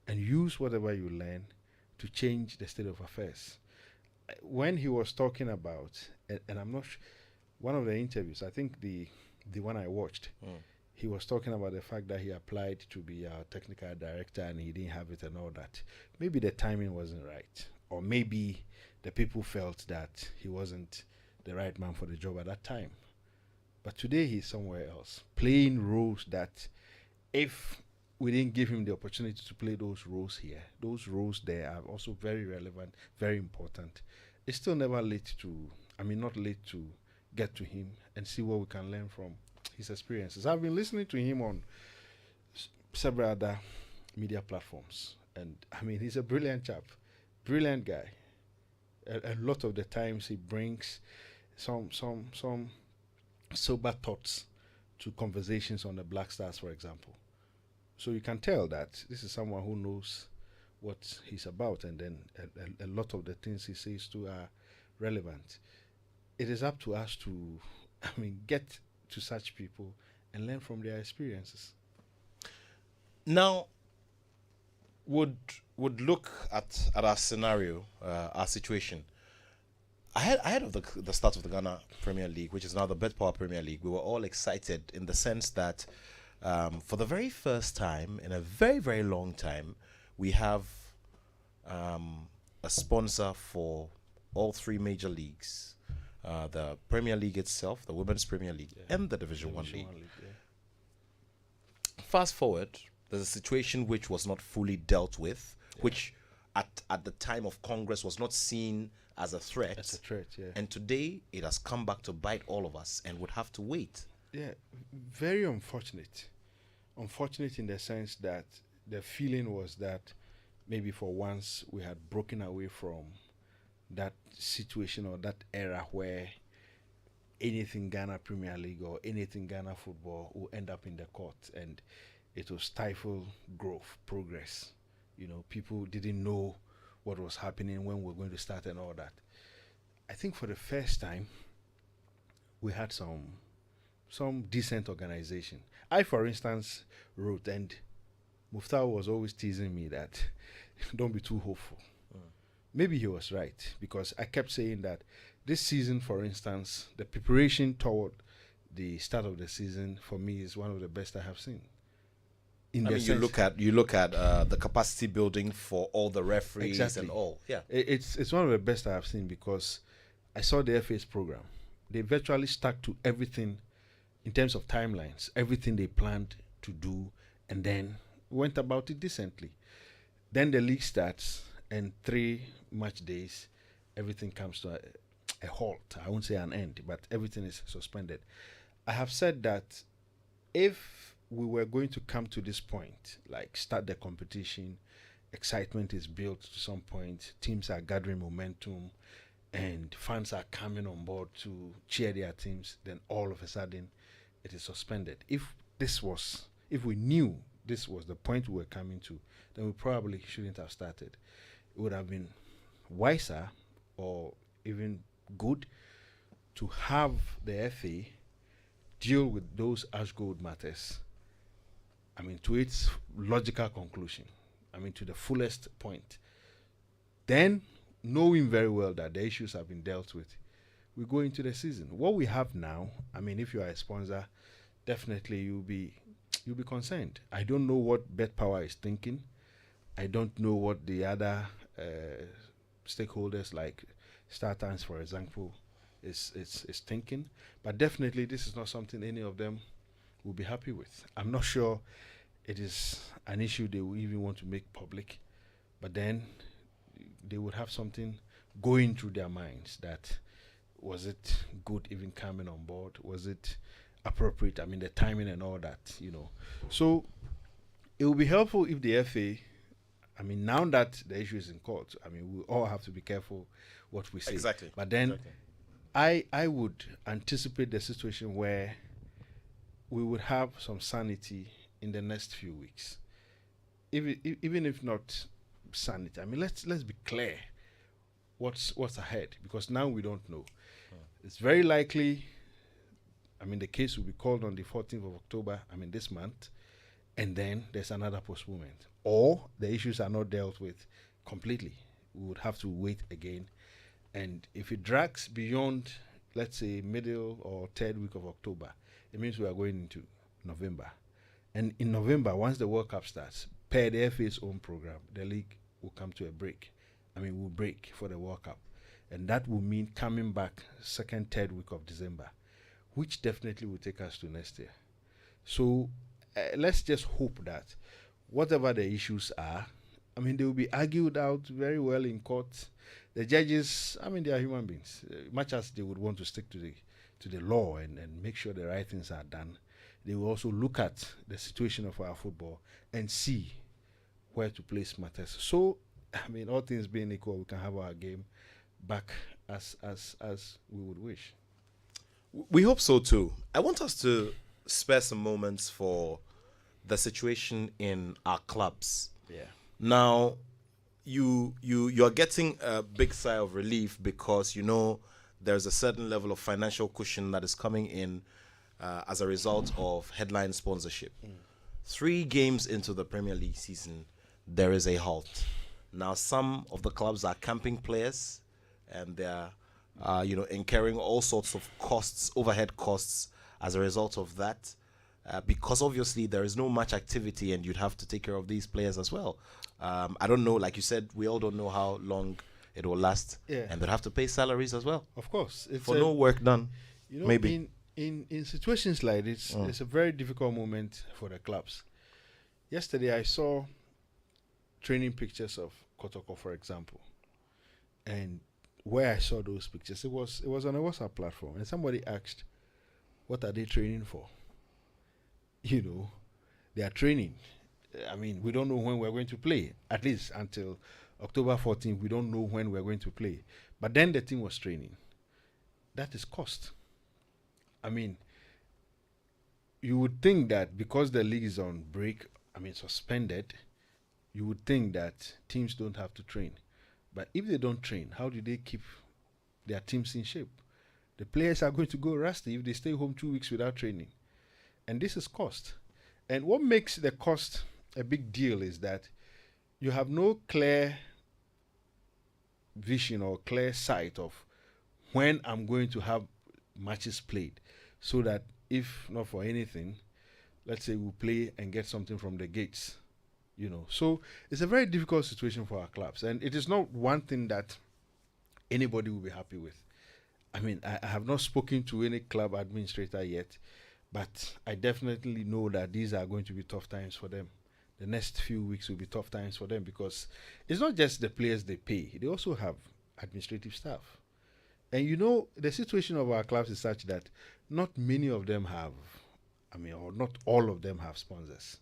and use whatever you learn to change the state of affairs. When he was talking about, and I'm not one of the interviews, I think the one I watched, he was talking about the fact that he applied to be a technical director and he didn't have it and all that. Maybe the timing wasn't right, or maybe the people felt that he wasn't the right man for the job at that time. But today he's somewhere else, playing roles that if we didn't give him the opportunity to play those roles here, those roles there are also very relevant, very important. It's still never late not late to get to him and see what we can learn from his experiences. I've been listening to him on several other media platforms, and he's a brilliant chap, brilliant guy. A lot of the times he brings some sober thoughts to conversations on the Black Stars, for example. So you can tell that this is someone who knows what he's about, and then a lot of the things he says too are relevant. It is up to us to, get to such people and learn from their experiences. Now, would look at our scenario, our situation. Ahead of the start of the Ghana Premier League, which is now the Bet Power Premier League, we were all excited in the sense that for the very first time in a very, very long time, we have a sponsor for all three major leagues. The Premier League itself, the Women's Premier League, and the Division 1 League. Fast forward, there's a situation which was not fully dealt with, which at the time of Congress was not seen as a threat. As a threat, yeah. And today it has come back to bite all of us and would have to wait. Yeah, very unfortunate. Unfortunate in the sense that the feeling was that maybe for once we had broken away from that situation or that era where anything Ghana Premier League or anything Ghana football will end up in the court, and it will stifle growth, progress. People didn't know what was happening, when we were going to start and all that. I think for the first time we had some decent organization. I, for instance, wrote, and Muftar was always teasing me that don't be too hopeful. Maybe he was right, because I kept saying that this season, for instance, the preparation toward the start of the season for me is one of the best I have seen. You look at the capacity building for all the referees and all. Yeah, it's one of the best I have seen, because I saw the FA's program. They virtually stuck to everything in terms of timelines, everything they planned to do, and then went about it decently. Then the league starts, and 3 match days, everything comes to a halt. I won't say an end, but everything is suspended. I have said that if we were going to come to this point, like start the competition, excitement is built to some point, teams are gathering momentum, and fans are coming on board to cheer their teams, then all of a sudden it is suspended. If we knew this was the point we were coming to, then we probably shouldn't have started. It would have been wiser or even good to have the FA deal with those Ashgold matters, to its logical conclusion. to the fullest point. Then, knowing very well that the issues have been dealt with, we go into the season. What we have now, if you are a sponsor, definitely you'll be concerned. I don't know what Bet Power is thinking. I don't know what the other stakeholders like StarTimes, for example, is thinking. But definitely this is not something any of them will be happy with. I'm not sure it is an issue they will even want to make public, but then they would have something going through their minds that, was it good even coming on board? Was it appropriate? The timing and all that, So it will be helpful if the FA, now that the issue is in court, we all have to be careful what we say. Exactly. But then I would anticipate the situation where we would have some sanity in the next few weeks. Even if not sanity, let's be clear what's ahead, because now we don't know. It's very likely, the case will be called on the 14th of October, this month, and then there's another postponement. Or the issues are not dealt with completely. We would have to wait again. And if it drags beyond, let's say, middle or third week of October, it means we are going into November. And in November, once the World Cup starts, per the FA's own program, the league will come to a break. We'll break for the World Cup. And that will mean coming back second, third week of December, which definitely will take us to next year. So let's just hope that whatever the issues are, they will be argued out very well in court. The judges, they are human beings. Much as they would want to stick to the law and make sure the right things are done, they will also look at the situation of our football and see where to place matters. So, all things being equal, we can have our game back as we would wish. We hope so too. I want us to spare some moments for the situation in our clubs. Yeah. Now, you're getting a big sigh of relief because there's a certain level of financial cushion that is coming in as a result of headline sponsorship. 3 games into the Premier League season, there is a halt. Now, some of the clubs are camping players, and they're incurring all sorts of costs, overhead costs, as a result of that. Because obviously there is no much activity, and you'd have to take care of these players as well. I don't know, like you said, we all don't know how long it will last, and they'll have to pay salaries as well. Of course, it's for no work done. Maybe in situations like this, it's a very difficult moment for the clubs. Yesterday, I saw training pictures of Kotoko, for example, and where I saw those pictures, it was on a WhatsApp platform, and somebody asked, "What are they training for?" They are training. We don't know when we're going to play. At least until October 14th, we don't know when we're going to play. But then the team was training. That is cost. You would think that because the league is on break, suspended, you would think that teams don't have to train. But if they don't train, how do they keep their teams in shape? The players are going to go rusty if they stay home 2 weeks without training. And this is cost. And what makes the cost a big deal is that you have no clear vision or clear sight of when I'm going to have matches played, so that if not for anything, let's say we play and get something from the gates, So it's a very difficult situation for our clubs, and it is not one thing that anybody will be happy with. I have not spoken to any club administrator yet, but I definitely know that these are going to be tough times for them. The next few weeks will be tough times for them, because it's not just the players they pay, they also have administrative staff. And the situation of our clubs is such that not many of them have, or not all of them have sponsors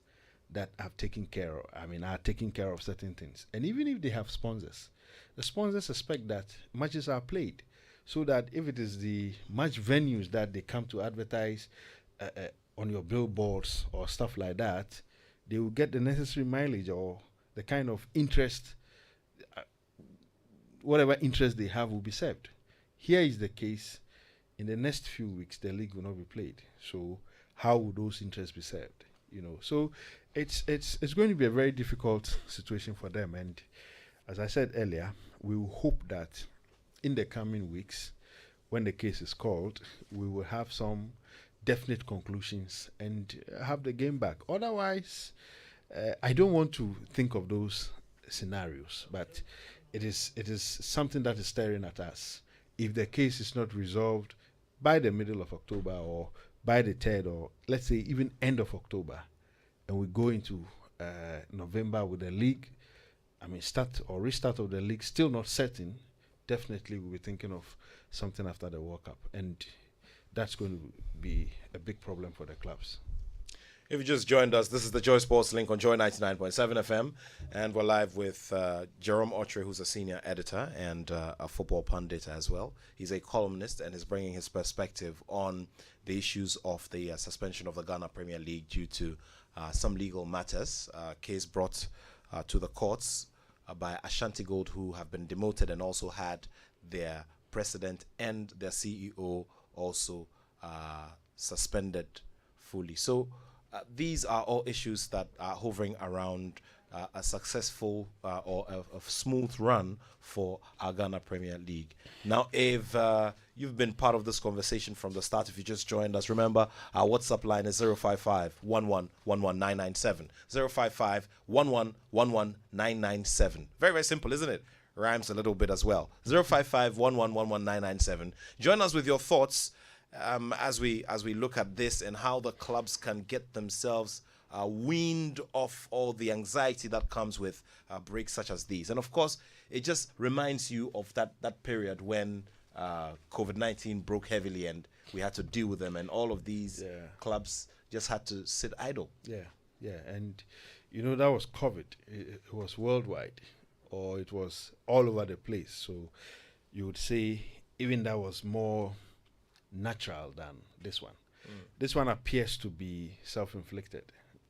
that have taken care of, are taking care of certain things. And even if they have sponsors, the sponsors expect that matches are played, so that if it is the match venues that they come to advertise on your billboards or stuff like that, they will get the necessary mileage or the kind of interest, whatever interest they have will be served. Here is the case. In the next few weeks, the league will not be played. So how will those interests be served? So it's going to be a very difficult situation for them, and as I said earlier, we will hope that in the coming weeks, when the case is called, we will have some definite conclusions and have the game back. Otherwise, I don't want to think of those scenarios, but it is something that is staring at us. If the case is not resolved by the middle of October or by the 3rd, or let's say even end of October, and we go into November with the league, start or restart of the league still not certain, definitely we'll be thinking of something after the World Cup, and that's going to be a big problem for the clubs. If you just joined us, this is the Joy Sports Link on Joy 99.7 FM, and we're live with Jerome Attoh, who's a senior editor and a football pundit as well. He's a columnist and is bringing his perspective on the issues of the suspension of the Ghana Premier League due to some legal matters, case brought to the courts by Ashanti Gold, who have been demoted and also had their president and their CEO also suspended fully. So these are all issues that are hovering around a successful or a smooth run for our Ghana Premier League. Now, if you've been part of this conversation from the start, if you just joined us, remember our WhatsApp line is 055 1111997. 055 1111997. Very, very simple, isn't it? Rhymes a little bit as well. 055 1111997. Join us with your thoughts as we look at this and how the clubs can get themselves weaned off all the anxiety that comes with breaks such as these. And of course, it just reminds you of that period when COVID-19 broke heavily and we had to deal with them, and all of these clubs just had to sit idle. Yeah, and that was COVID. It was worldwide, or it was all over the place. So you would say even that was more natural than this one. This one appears to be self-inflicted,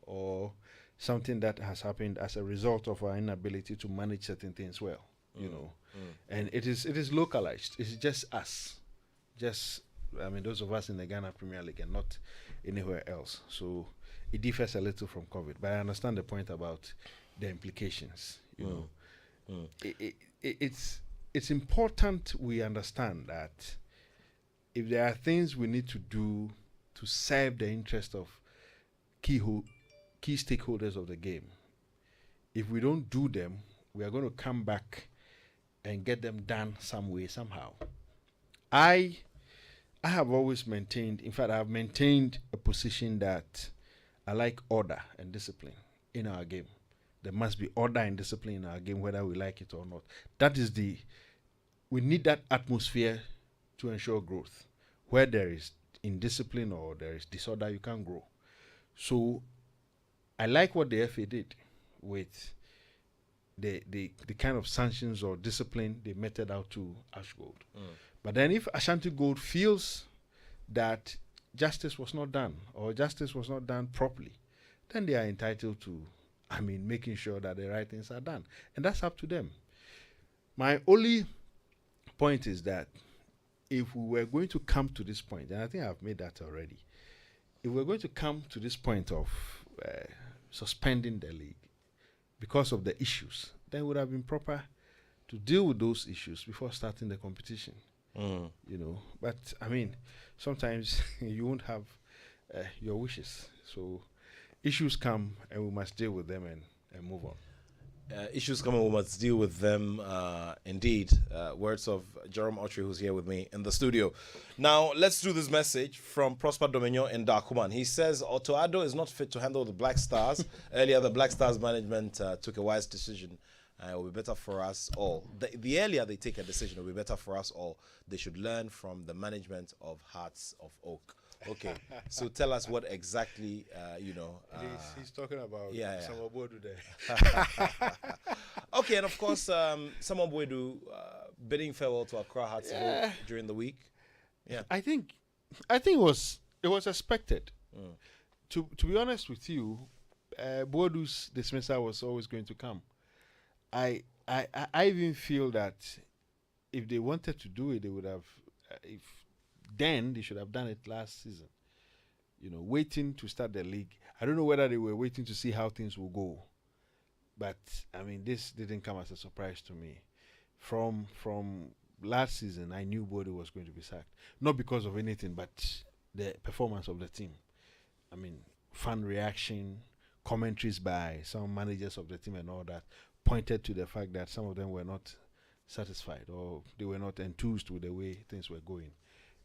or something that has happened as a result of our inability to manage certain things well, and it is localized. It's just us, those of us in the Ghana Premier League and not anywhere else. So it differs a little from COVID, but I understand the point about the implications. It's important we understand that if there are things we need to do to serve the interest of key stakeholders of the game, if we don't do them, we are going to come back and get them done some way, somehow. I have always maintained, in fact, I have maintained a position that I like order and discipline in our game. There must be order and discipline in our game, whether we like it or not. We need that atmosphere to ensure growth. Where there is indiscipline or there is disorder, you can't grow. So I like what the FA did with the kind of sanctions or discipline they meted out to Ash Gold. But then if Ashanti Gold feels that justice was not done or justice was not done properly, then they are entitled to, making sure that the right things are done. And that's up to them. My only point is that if we were going to come to this point, and I think I've made that already, if we're going to come to this point of suspending the league because of the issues, then it would have been proper to deal with those issues before starting the competition. But sometimes you won't have your wishes. So issues come and we must deal with them and move on. Issues come and we must deal with them. Indeed, words of Jerome Attoh, who's here with me in the studio. Now, let's do this message from Prosper Dominion in Dakuman. He says, Attoh is not fit to handle the Black Stars. Earlier, the Black Stars management took a wise decision. It will be better for us all. The earlier they take a decision, it will be better for us all. They should learn from the management of Hearts of Oak. Okay, so tell us what exactly, he's talking about Samobodu there. Okay, and of course, Samobodu bidding farewell to Accra Hearts of Oak during the week. Yeah, I think it was expected. To be honest with you, Bodu's dismissal was always going to come. I even feel that if they wanted to do it, they would have. Then they should have done it last season. waiting to start the league. I don't know whether they were waiting to see how things will go, but I mean, this didn't come as a surprise to me. From last season, I knew Bode was going to be sacked, not because of anything, but the performance of the team. I mean, fan reaction, commentaries by some managers of the team and all that pointed to the fact that some of them were not satisfied or they were not enthused with the way things were going.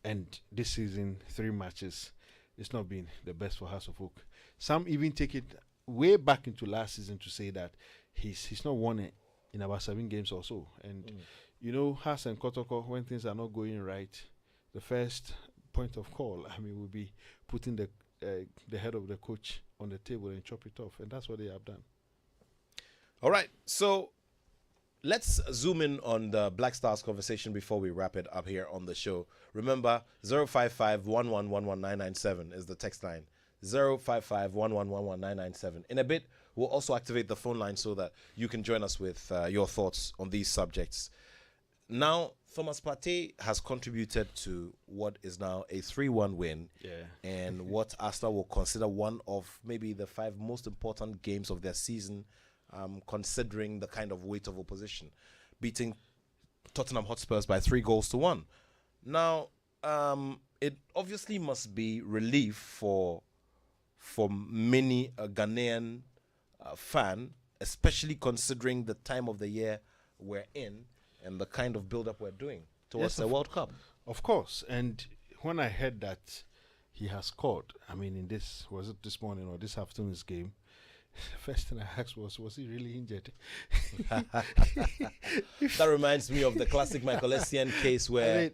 And this season, 3 matches, it's not been the best for Hearts of Oak. Some even take it way back into last season to say that he's not won it in about 7 games or so. And Hearts and Kotoko, when things are not going right, the first point of call, I mean, will be putting the head of the coach on the table and chop it off, and that's what they have done. All right, so let's zoom in on the Black Stars conversation before we wrap it up here on the show. Remember, 055-111-11997 is the text line. 055-111-11997. In a bit, we'll also activate the phone line so that you can join us with your thoughts on these subjects. Now, Thomas Partey has contributed to what is now a 3-1 win, and what Arsenal will consider one of maybe the 5 most important games of their season, considering the kind of weight of opposition, beating Tottenham Hotspurs by 3-1. Now, it obviously must be relief for many a Ghanaian fan, especially considering the time of the year we're in and the kind of build-up we're doing towards the World Cup. Of course. And when I heard that he has scored, I mean, was it this morning or this afternoon's game, first thing I asked was he really injured? That reminds me of the classic Michael Essien case where,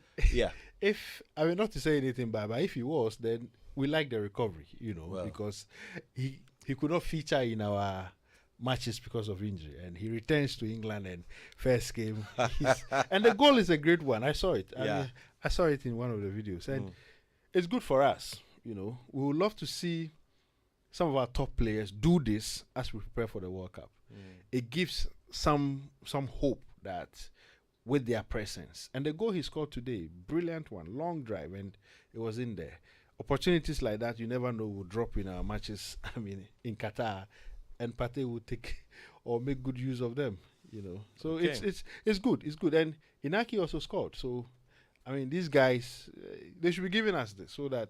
not to say anything bad, but if he was, then we like the recovery, because he could not feature in our matches because of injury, and he returns to England, and first game, and the goal is a great one. I saw it. I saw it in one of the videos, and it's good for us. We would love to see some of our top players do this as we prepare for the World Cup. It gives some hope that with their presence, and the goal he scored today, brilliant one, long drive, and it was in there. Opportunities like that, you never know, will drop in our matches. I mean, in Qatar, and Partey will take or make good use of them. So it's good. It's good, and Inaki also scored. So, I mean, these guys, they should be giving us this so that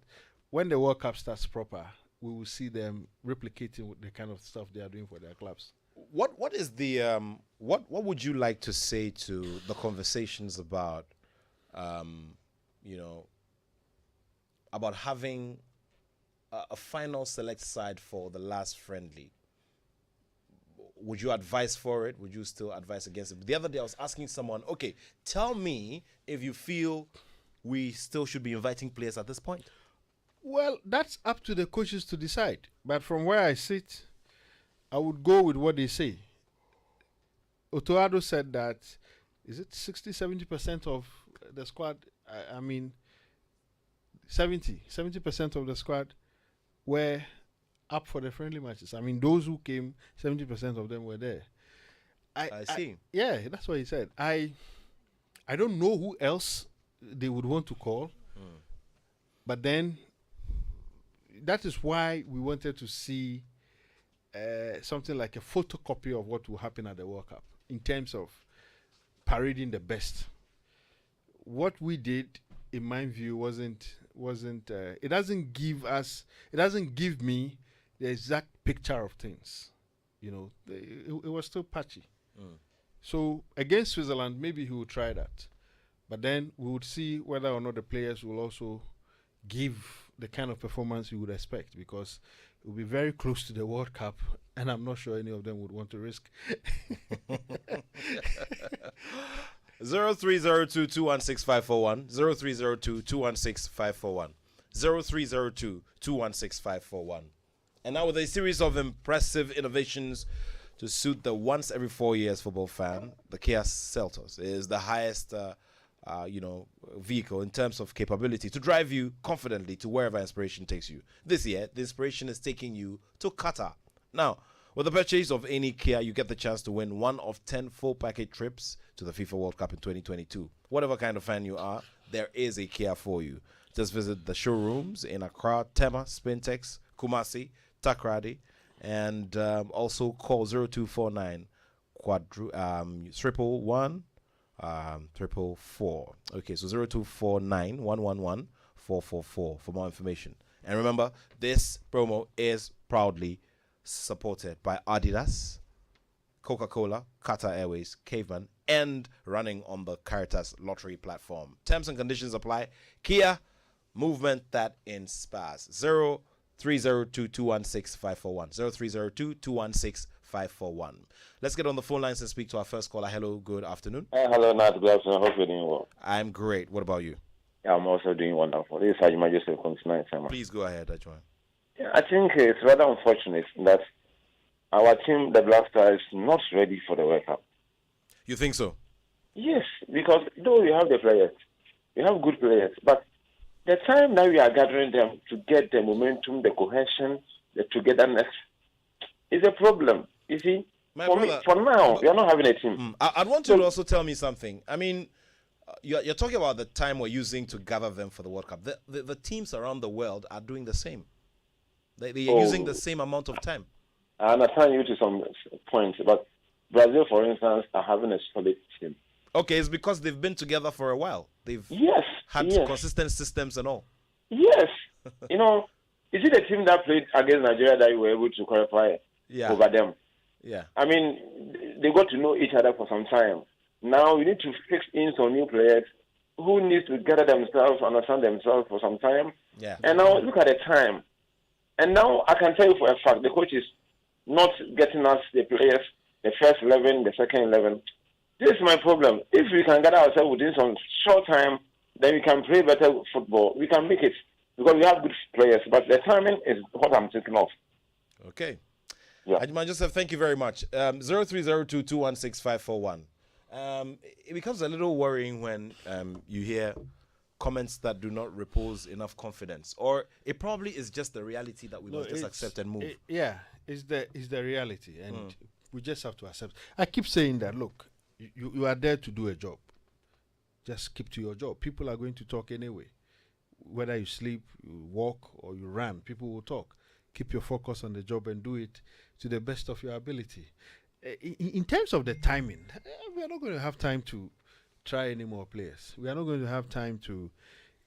when the World Cup starts proper, we will see them replicating the kind of stuff they are doing for their clubs. What is the what would you like to say to the conversations about about having a final select side for the last friendly? Would you advise for it? Would you still advise against it? The other day I was asking someone, okay, tell me if you feel we still should be inviting players at this point. Well, that's up to the coaches to decide. But from where I sit, I would go with what they say. Attoh said that, is it 60-70% of the squad, 70% of the squad were up for the friendly matches. I mean, those who came, 70% of them were there. I see. That's what he said. I don't know who else they would want to call, but then that is why we wanted to see something like a photocopy of what will happen at the World Cup in terms of parading the best. What we did, in my view, wasn't. It doesn't give me the exact picture of things. It was still patchy. So against Switzerland, maybe he would try that, but then we would see whether or not the players will also give the kind of performance you would expect, because it will be very close to the World Cup, and I'm not sure any of them would want to risk. 0302-216-541, 0302-216-541, 0302-216-541. And now with a series of impressive innovations to suit the once every 4 years football fan, the Kia Seltos is the highest vehicle in terms of capability to drive you confidently to wherever inspiration takes you. This year, the inspiration is taking you to Qatar. Now, with the purchase of any Kia, you get the chance to win one of 10 full package trips to the FIFA World Cup in 2022. Whatever kind of fan you are, there is a Kia for you. Just visit the showrooms in Accra, Tema, Spintex, Kumasi, Takrady, and also call 0249 triple one triple four. Okay, so 0249 111 444 for more information. And remember, this promo is proudly supported by Adidas, Coca-Cola, Qatar Airways, Caveman, and running on the Caritas Lottery platform. Terms and conditions apply. Kia, movement that inspires. 0302-216-541. 0302-216-541. Let's get on the phone lines and speak to our first caller. Hello, good afternoon. Hello, Nat. Good afternoon. Hope you're doing well. I'm great. What about you? Yeah, I'm also doing wonderful. This is Hajima Joseph from tonight. Please go ahead, Ajman. Yeah, I think it's rather unfortunate that our team, the Black Stars, is not ready for the World Cup. You think so? Yes, because though we have the players, we have good players, but the time that we are gathering them to get the momentum, the cohesion, the togetherness is a problem. You see, for now, we are not having a team. I'd want you to also tell me something. I mean, you're talking about the time we're using to gather them for the World Cup. The teams around the world are doing the same. They're using the same amount of time. I understand you to some points, but Brazil, for instance, are having a solid team. Okay, it's because they've been together for a while. They've had consistent systems and all. Yes. You know, is it the team that played against Nigeria that you were able to qualify over them? Yeah. I mean, they got to know each other for some time. Now we need to fix in some new players who need to gather themselves, understand themselves for some time. Yeah. And now look at the time. And now I can tell you for a fact, the coach is not getting us the players, the first 11, the second 11. This is my problem. If we can gather ourselves within some short time, then we can play better football. We can make it because we have good players. But the timing is what I'm thinking of. Okay. Yeah. Ajman Joseph, thank you very much. 0302-216-541. It becomes a little worrying when you hear comments that do not repose enough confidence, or it probably is just the reality that we must just accept and move. It's the reality, and we just have to accept. I keep saying that. Look, you are there to do a job. Just keep to your job. People are going to talk anyway. Whether you sleep, you walk, or you run, people will talk. Keep your focus on the job and do it to the best of your ability. In terms of the timing, we are not going to have time to try any more players. We are not going to have time to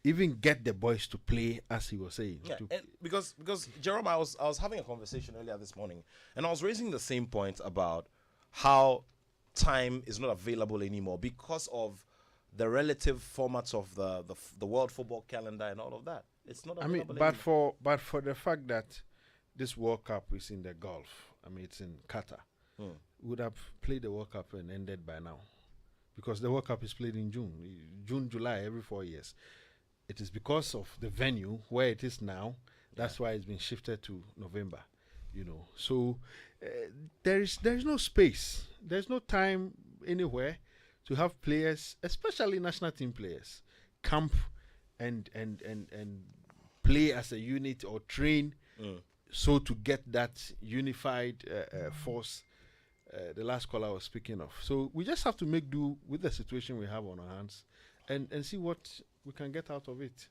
even get the boys to play, as he was saying. Yeah, and because Jerome, I was having a conversation earlier this morning, and I was raising the same point about how time is not available anymore because of the relative formats of the World Football Calendar and all of that. It's not available anymore. But for the fact that this World Cup is in the Gulf, I mean, it's in Qatar, we would have played the World Cup and ended by now. Because the World Cup is played in June, July, every 4 years. It is because of the venue where it is now. That's why it's been shifted to November. You know, so there is no space. There's no time anywhere to have players, especially national team players, camp and play as a unit or train, so to get that unified force. The last caller was speaking of. So we just have to make do with the situation we have on our hands and see what we can get out of it.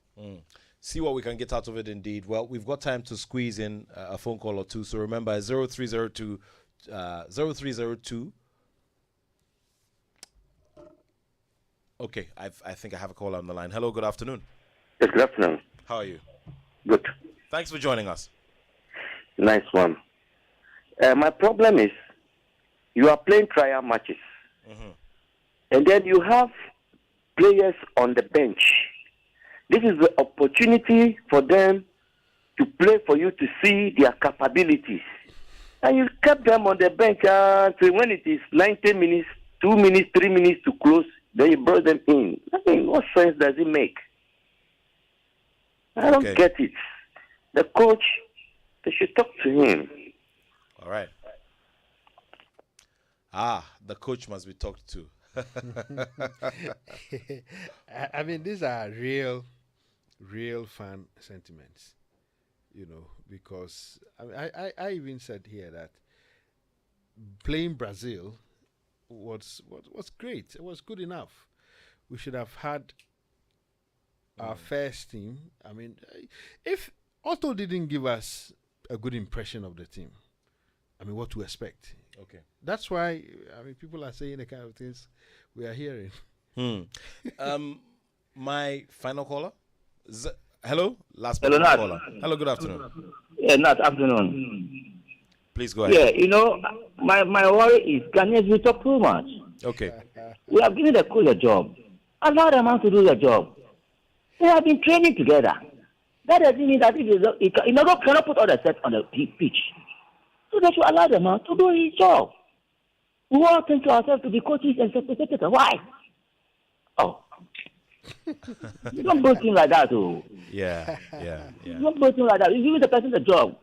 See what we can get out of it, indeed. Well, we've got time to squeeze in a phone call or two. So remember, 0302. Okay, I think I have a caller on the line. Hello, good afternoon. Yes, good afternoon. How are you? Good. Thanks for joining us. Nice one. My problem is, you are playing trial matches, and then you have players on the bench. This is the opportunity for them to play for you to see their capabilities. And you kept them on the bench until when it is 90 minutes, 2 minutes, 3 minutes to close, then you brought them in. I mean, what sense does it make? I don't get it. The coach, they should talk to him. All right. The coach must be talked to. I mean, these are real fan sentiments, you know, because I even said here that playing Brazil was great. It was good enough. We should have had our first team. I mean, if Attoh didn't give us a good impression of the team, I mean, what to expect? Okay. That's why, I mean, people are saying the kind of things we are hearing. My final caller. Hello, last Hello, final Nat. caller. Hello, good afternoon. Yeah, not afternoon. Please go ahead. Yeah, you know, my worry is Ghanaians, we talk too much. Okay. We have given the coach a job. Allow the man to do the job. They have been training together. That doesn't mean that he cannot put all the sets on the pitch. So they should allow the man to do his job. We all think to ourselves to be coaches and secretaries. Why? Oh. You don't both him like that, though. Yeah. You don't both him like that. You give the person the job.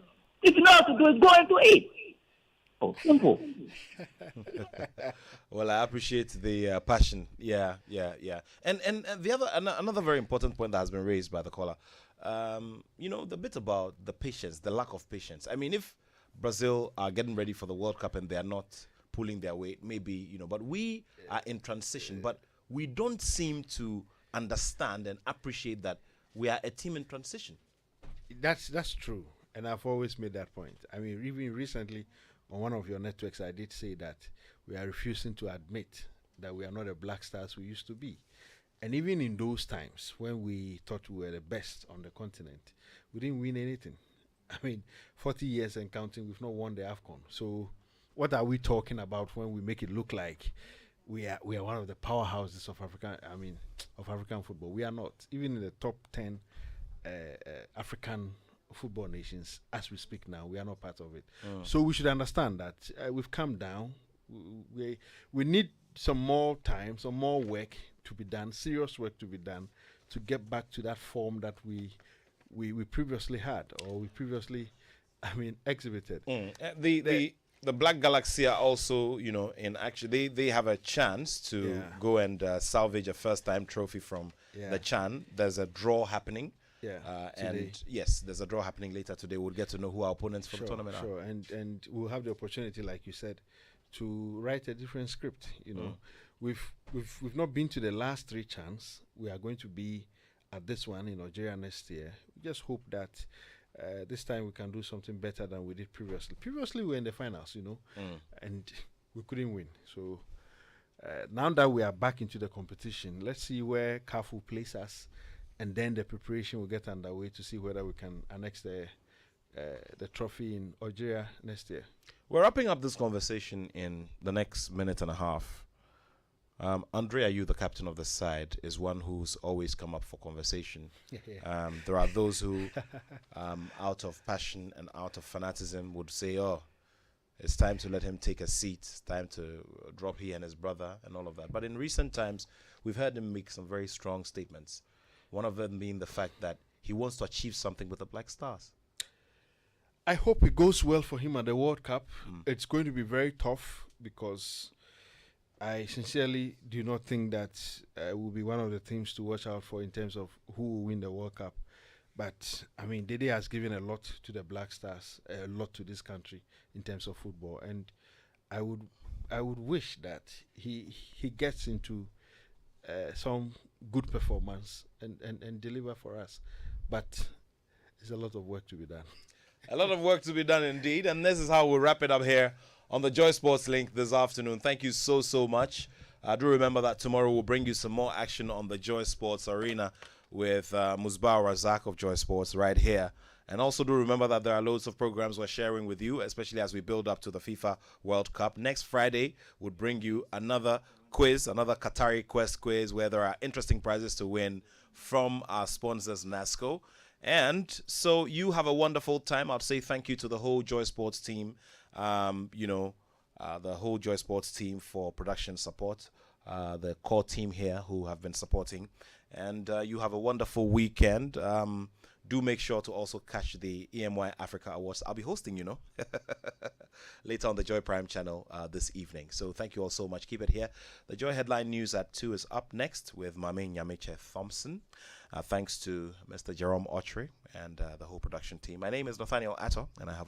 If you know how to do it, go into it. Oh, simple. Well, I appreciate the passion. Yeah. And the another very important point that has been raised by the caller, the bit about the patience, the lack of patience. I mean, if Brazil are getting ready for the World Cup and they are not pulling their weight, maybe, but we are in transition, but we don't seem to understand and appreciate that we are a team in transition. That's true, and I've always made that point. I mean, even recently on one of your networks, I did say that we are refusing to admit that we are not the Black Stars we used to be. And even in those times when we thought we were the best on the continent, we didn't win anything. I mean, 40 years and counting, we've not won the AFCON. So what are we talking about when we make it look like we are one of the powerhouses of African football? We are not. Even in the top 10 African football nations, as we speak now, we are not part of it. So we should understand that we've come down. We need some more time, some more work to be done, serious work to be done, to get back to that form that we previously had, or we previously, exhibited. The Black Galaxy are also, in action. They have a chance to go and salvage a first-time trophy from the Chan. There's a draw happening. And yes, there's a draw happening later today. We'll get to know who our opponents for the tournament are. Sure, and we'll have the opportunity, like you said, to write a different script. We've not been to the last 3 Chans. We are going to be at this one in Algeria next year. We just hope that this time we can do something better than we did previously. Previously we were in the finals, and we couldn't win. So now that we are back into the competition, let's see where CAF will place us, and then the preparation will get underway to see whether we can annex the trophy in Algeria next year. We're wrapping up this conversation in the next minute and a half. Andre Ayew, the captain of the side, is one who's always come up for conversation. There are those who, out of passion and out of fanaticism, would say, oh, it's time to let him take a seat. It's time to drop he and his brother and all of that. But in recent times, we've heard him make some very strong statements. One of them being the fact that he wants to achieve something with the Black Stars. I hope it goes well for him at the World Cup. It's going to be very tough because I sincerely do not think that will be one of the teams to watch out for in terms of who will win the World Cup. But, Dede has given a lot to the Black Stars, a lot to this country in terms of football. And I would wish that he gets into some good performance and deliver for us. But there's a lot of work to be done. A lot of work to be done indeed. And this is how we'll wrap it up here on the Joy Sports Link this afternoon. Thank you so much. Do remember that tomorrow we'll bring you some more action on the Joy Sports Arena with Musbah Razak of Joy Sports right here. And also do remember that there are loads of programs we're sharing with you, especially as we build up to the FIFA World Cup. Next Friday, we'll bring you another quiz, another Qatari Quest quiz where there are interesting prizes to win from our sponsors, NASCO. And so you have a wonderful time. I'll say thank you to the whole Joy Sports team, the whole Joy Sports team for production support, the core team here who have been supporting. And you have a wonderful weekend. Do make sure to also catch the EMY Africa Awards. I'll be hosting, later on the Joy Prime channel this evening. So thank you all so much. Keep it here. The Joy Headline News at 2 is up next with Mame Nyameche Thompson. Thanks to Mr. Jerome Autry and the whole production team. My name is Nathaniel Attoh, and I have